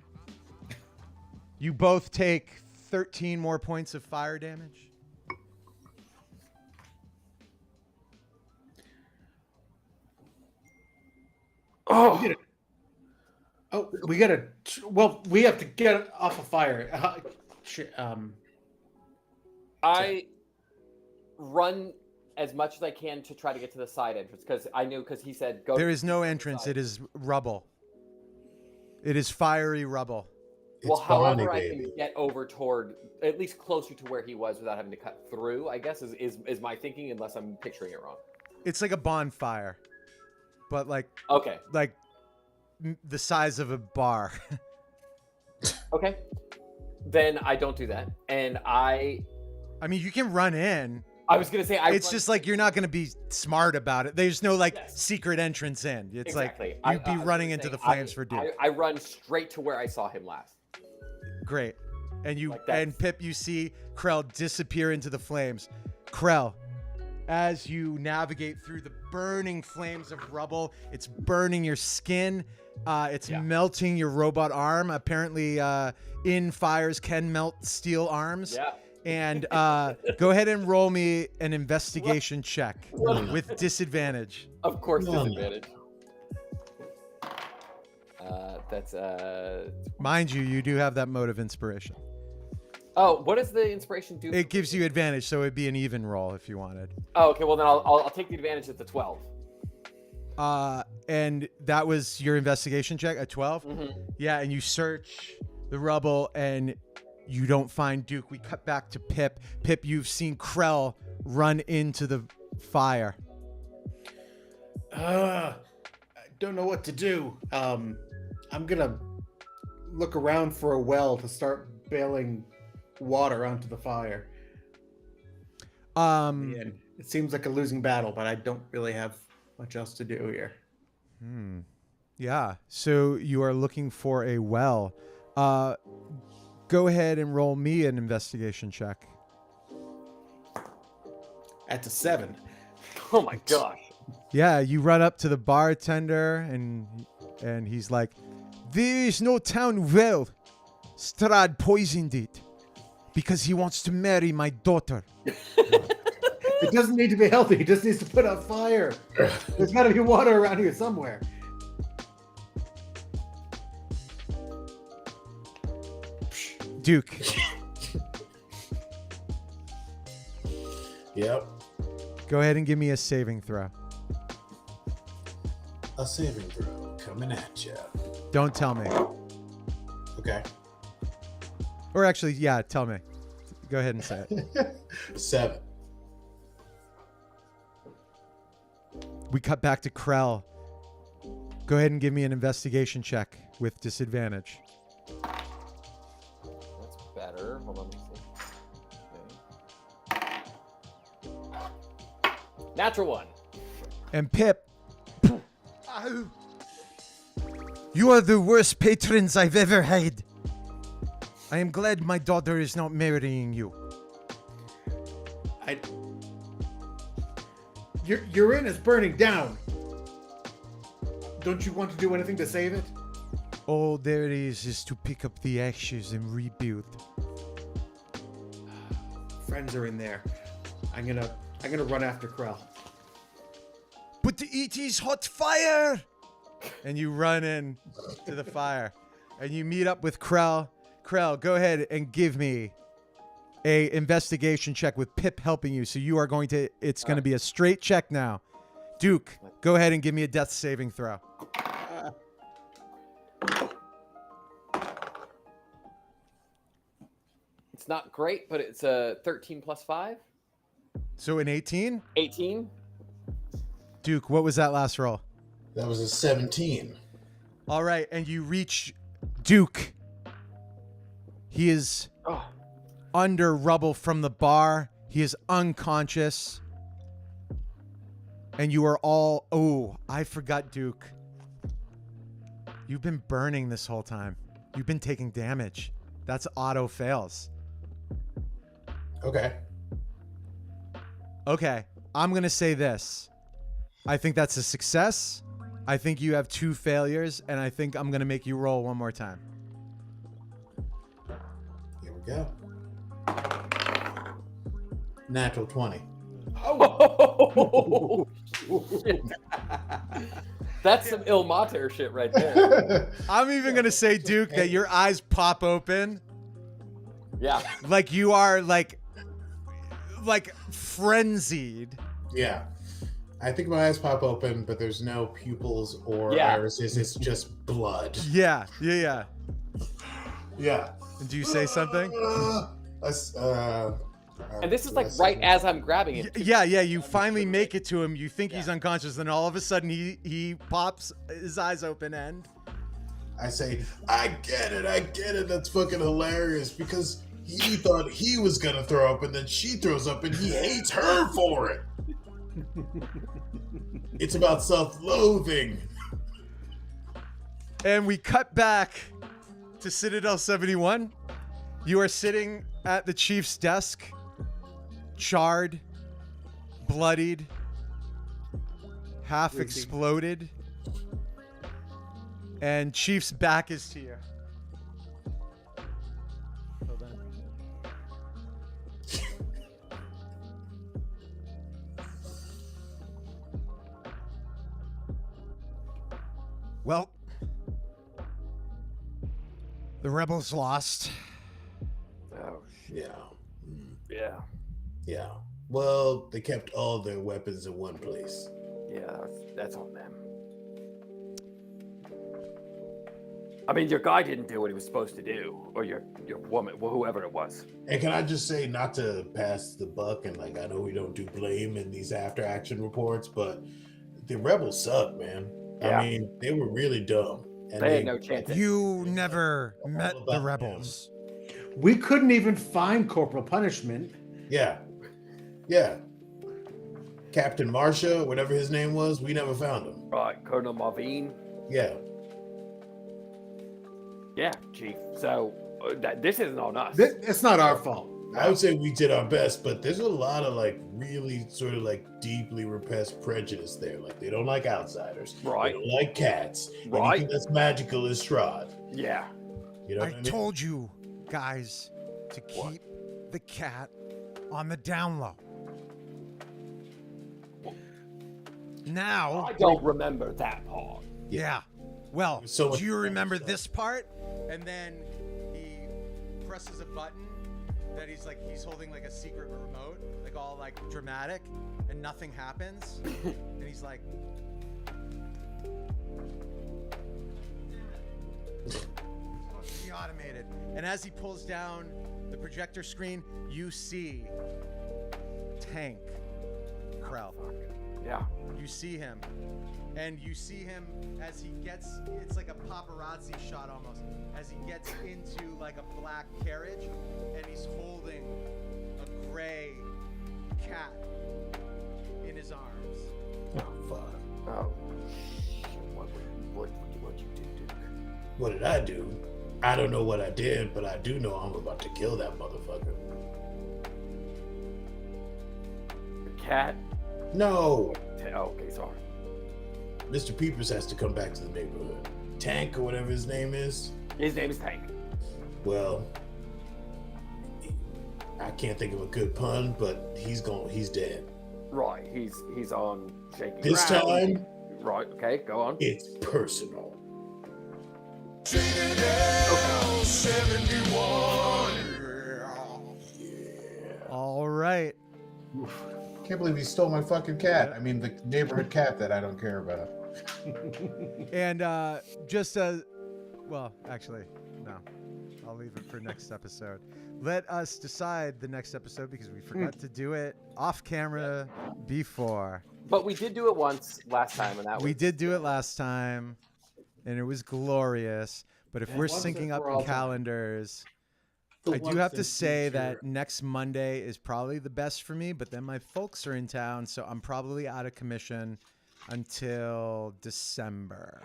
Speaker 1: You both take 13 more points of fire damage.
Speaker 3: Oh, we gotta. Well, we have to get off of fire.
Speaker 2: I run as much as I can to try to get to the side entrance because he said go.
Speaker 1: There is no entrance. It is rubble. It is fiery rubble.
Speaker 2: Well,
Speaker 4: It's
Speaker 2: however
Speaker 4: Bonnie,
Speaker 2: I can
Speaker 4: baby.
Speaker 2: get over toward at least closer to where he was without having to cut through, I guess is my thinking, unless I'm picturing it wrong.
Speaker 1: It's like a bonfire, but like
Speaker 2: Okay.
Speaker 1: the size of a bar.
Speaker 2: Okay. Then I don't do that, and I
Speaker 1: mean, you can run in.
Speaker 2: I was gonna say
Speaker 1: It's just like you're not going to be smart about it. There's no
Speaker 2: Yes.
Speaker 1: secret entrance in. It's
Speaker 2: exactly.
Speaker 1: like you'd be
Speaker 2: I was
Speaker 1: running
Speaker 2: gonna
Speaker 1: into
Speaker 2: say,
Speaker 1: the flames for Duke.
Speaker 2: I run straight to where I saw him last.
Speaker 1: Great. And you
Speaker 2: Like that's-
Speaker 1: and Pip, you see Krell disappear into the flames. Krell, as you navigate through the burning flames of rubble, it's burning your skin. It's melting your robot arm. Apparently, in fires can melt steel arms.
Speaker 2: Yeah.
Speaker 1: And go ahead and roll me an investigation check with disadvantage.
Speaker 2: Of course,
Speaker 4: No.
Speaker 2: disadvantage. That's
Speaker 1: Mind you, you do have that mode of inspiration.
Speaker 2: Oh, what does the inspiration do?
Speaker 1: It gives you advantage, so it'd be an even roll if you wanted.
Speaker 2: Oh, okay. Well, then I'll take the advantage at the 12.
Speaker 1: And that was your investigation check at 12?
Speaker 2: Mm-hmm.
Speaker 1: Yeah, and you search the rubble and you don't find Duke. We cut back to Pip. Pip, you've seen Krell run into the fire.
Speaker 3: I don't know what to do. I'm gonna look around for a well to start bailing water onto the fire. And it seems like a losing battle, but I don't really have much else to do here.
Speaker 1: Yeah. So you are looking for a well. Go ahead and roll me an investigation check.
Speaker 3: That's a 7.
Speaker 2: Oh my gosh.
Speaker 1: Yeah, you run up to the bartender and he's like, "There is no town well. Strahd poisoned it because he wants to marry my daughter."
Speaker 3: It doesn't need to be healthy. He just needs to put out fire. There's got to be water around here somewhere.
Speaker 1: Duke.
Speaker 4: Yep.
Speaker 1: Go ahead and give me a saving throw.
Speaker 4: A saving throw coming at you.
Speaker 1: Don't tell me.
Speaker 4: Okay.
Speaker 1: Or actually, yeah, tell me. Go ahead and say it.
Speaker 4: 7.
Speaker 1: We cut back to Krell. Go ahead and give me an investigation check with disadvantage.
Speaker 2: That's better. Hold on, let me see. Okay. Natural 1.
Speaker 1: And Pip. You are the worst patrons I've ever had. I am glad my daughter is not marrying you.
Speaker 3: Your inn is burning down. Don't you want to do anything to save it?
Speaker 1: All there is to pick up the ashes and rebuild.
Speaker 3: Friends are in there. I'm gonna run after Krell.
Speaker 1: But it is hot fire! And you run in to the fire. And you meet up with Krell. Krell, go ahead and give me a investigation check with Pip helping you. So you are going to, it's going to be a straight check now. Duke, go ahead and give me a death saving throw.
Speaker 2: It's not great, but it's a 13 plus 5.
Speaker 1: So an 18?
Speaker 2: 18.
Speaker 1: Duke, what was that last roll?
Speaker 4: That was a 17.
Speaker 1: All right, and you reach Duke. He is under rubble from the bar. He is unconscious. And you are all... Oh, I forgot, Duke. You've been burning this whole time. You've been taking damage. That's auto fails.
Speaker 4: Okay.
Speaker 1: Okay, I'm going to say this. I think that's a success. I think you have 2 failures, and I think I'm going to make you roll one more time.
Speaker 4: Here we go. Natural 20.
Speaker 2: Oh, shit. That's some Il Mater shit right there.
Speaker 1: I'm even going to say, Duke, that your eyes pop open.
Speaker 2: Yeah.
Speaker 1: Like you are like frenzied.
Speaker 4: Yeah. I think my eyes pop open, but there's no pupils or irises. It's just blood.
Speaker 1: Yeah.
Speaker 4: Yeah.
Speaker 1: And do you say something?
Speaker 2: And this is like right as I'm grabbing it.
Speaker 1: Yeah. You finally make it to him. You think he's unconscious, then all of a sudden he pops his eyes open and
Speaker 4: I say, I get it. That's fucking hilarious because he thought he was gonna throw up and then she throws up and he hates her for it. It's about self-loathing.
Speaker 1: And we cut back to Citadel 71. You are sitting at the chief's desk, charred, bloodied, half exploded, and Chief's back is to you. Hold on. Well, the rebels lost.
Speaker 2: Oh,
Speaker 4: Yeah.
Speaker 2: yeah.
Speaker 4: Yeah. Well, they kept all their weapons in one place.
Speaker 2: Yeah, that's on them. I mean, your guy didn't do what he was supposed to do, or your woman, well, whoever it was.
Speaker 4: And can I just say, not to pass the buck, and like I know we don't do blame in these after action reports, but the rebels suck, man.
Speaker 2: Yeah.
Speaker 4: I mean, they were really dumb. And
Speaker 2: They had no chance.
Speaker 1: You never met
Speaker 4: about
Speaker 1: the
Speaker 4: them.
Speaker 1: rebels.
Speaker 3: We couldn't even find Corporal Punishment.
Speaker 4: Yeah. Captain Marsha, whatever his name was, we never found him.
Speaker 2: Right, Colonel Marvine.
Speaker 4: Yeah.
Speaker 2: Yeah, Chief. So this isn't on us.
Speaker 3: It's not our fault.
Speaker 4: I would say we did our best, but there's a lot of like really sort of like deeply repressed prejudice there. Like they don't like outsiders.
Speaker 2: Right.
Speaker 4: They don't like cats.
Speaker 2: Right.
Speaker 4: Anything that's magical is Strahd.
Speaker 2: Yeah.
Speaker 4: You know what I
Speaker 1: I
Speaker 4: mean?
Speaker 1: told you guys to
Speaker 2: What?
Speaker 1: keep the cat on the down low. Now,
Speaker 2: I don't remember that part.
Speaker 1: yeah. Well,
Speaker 4: So much
Speaker 1: do you
Speaker 4: fun
Speaker 1: remember
Speaker 4: stuff.
Speaker 1: this part? And then he presses a button that he's holding like a secret remote, like all like dramatic, and nothing happens. And he's like, it's supposed to be automated. And as he pulls down the projector screen, you see Tank Krell.
Speaker 2: Yeah.
Speaker 1: You see him. And you see him as he gets, it's like a paparazzi shot almost, as he gets into like a black carriage and he's holding a gray cat in his arms.
Speaker 4: Oh fuck.
Speaker 2: Oh. What you do, Duke?
Speaker 4: What did I do? I don't know what I did, but I do know I'm about to kill that motherfucker.
Speaker 2: The cat?
Speaker 4: No.
Speaker 2: Oh, okay, sorry.
Speaker 4: Mr. Peepers has to come back to the neighborhood. Tank or whatever his name is.
Speaker 2: His name is Tank.
Speaker 4: Well, I can't think of a good pun, but he's dead.
Speaker 2: Right. He's on shaky
Speaker 4: This
Speaker 2: ground.
Speaker 4: time,
Speaker 2: Right. Okay. Go on.
Speaker 4: it's personal.
Speaker 5: Citadel 71.
Speaker 1: All right.
Speaker 6: Can't believe he stole my fucking cat. I mean, the neighborhood cat that I don't care about.
Speaker 1: And just well, actually, no. I'll leave it for next episode. Let us decide the next episode because we forgot to do it off camera before.
Speaker 2: But we did do it once last time, and that was
Speaker 1: We did do it last time, and it was glorious. But if
Speaker 3: And
Speaker 1: we're
Speaker 3: once
Speaker 1: syncing
Speaker 3: and
Speaker 1: up
Speaker 3: for all
Speaker 1: in
Speaker 3: time.
Speaker 1: calendars,
Speaker 3: The
Speaker 1: I do
Speaker 3: one
Speaker 1: have to
Speaker 3: thing
Speaker 1: say
Speaker 3: future-
Speaker 1: that next Monday is probably the best for me, but then my folks are in town, so I'm probably out of commission until December.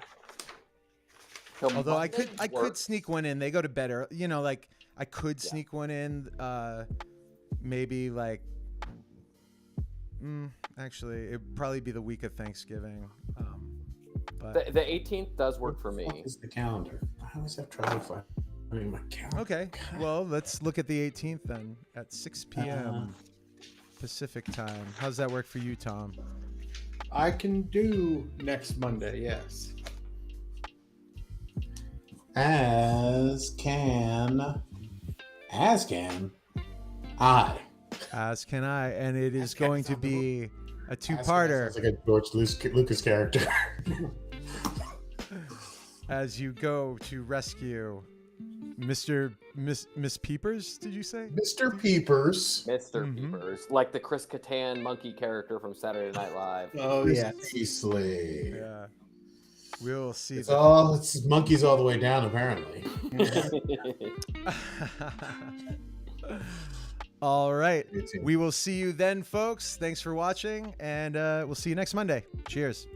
Speaker 2: So
Speaker 1: Although I
Speaker 2: Monday
Speaker 1: could
Speaker 2: works.
Speaker 1: sneak one in. They go to bed early. You know, like I could sneak one in. Maybe like. Actually, it'd probably be the week of Thanksgiving. But
Speaker 2: The 18th does work for
Speaker 6: What
Speaker 2: me.
Speaker 6: is the calendar? I always have trouble finding my calendar.
Speaker 1: okay. Well, let's look at the 18th then at 6 p.m. Pacific time. How's that work for you, Tom?
Speaker 3: I can do next Monday, yes.
Speaker 6: As can I.
Speaker 1: As can I, and it is going to be a
Speaker 6: As can I
Speaker 1: two-parter
Speaker 6: sounds like a George Lucas character.
Speaker 1: as you go to rescue Miss Peepers. Did you say?
Speaker 6: Mr. Peepers.
Speaker 2: Mr.
Speaker 1: Mhm.
Speaker 2: Peepers, like the Chris Kattan monkey character from Saturday Night Live.
Speaker 3: Oh, yeah.
Speaker 6: Precisely.
Speaker 1: Yeah. We'll see.
Speaker 6: It's monkeys all the way down, apparently.
Speaker 1: All right.
Speaker 6: It's-
Speaker 1: We will see you then, folks. Thanks for watching, and we'll see you next Monday. Cheers.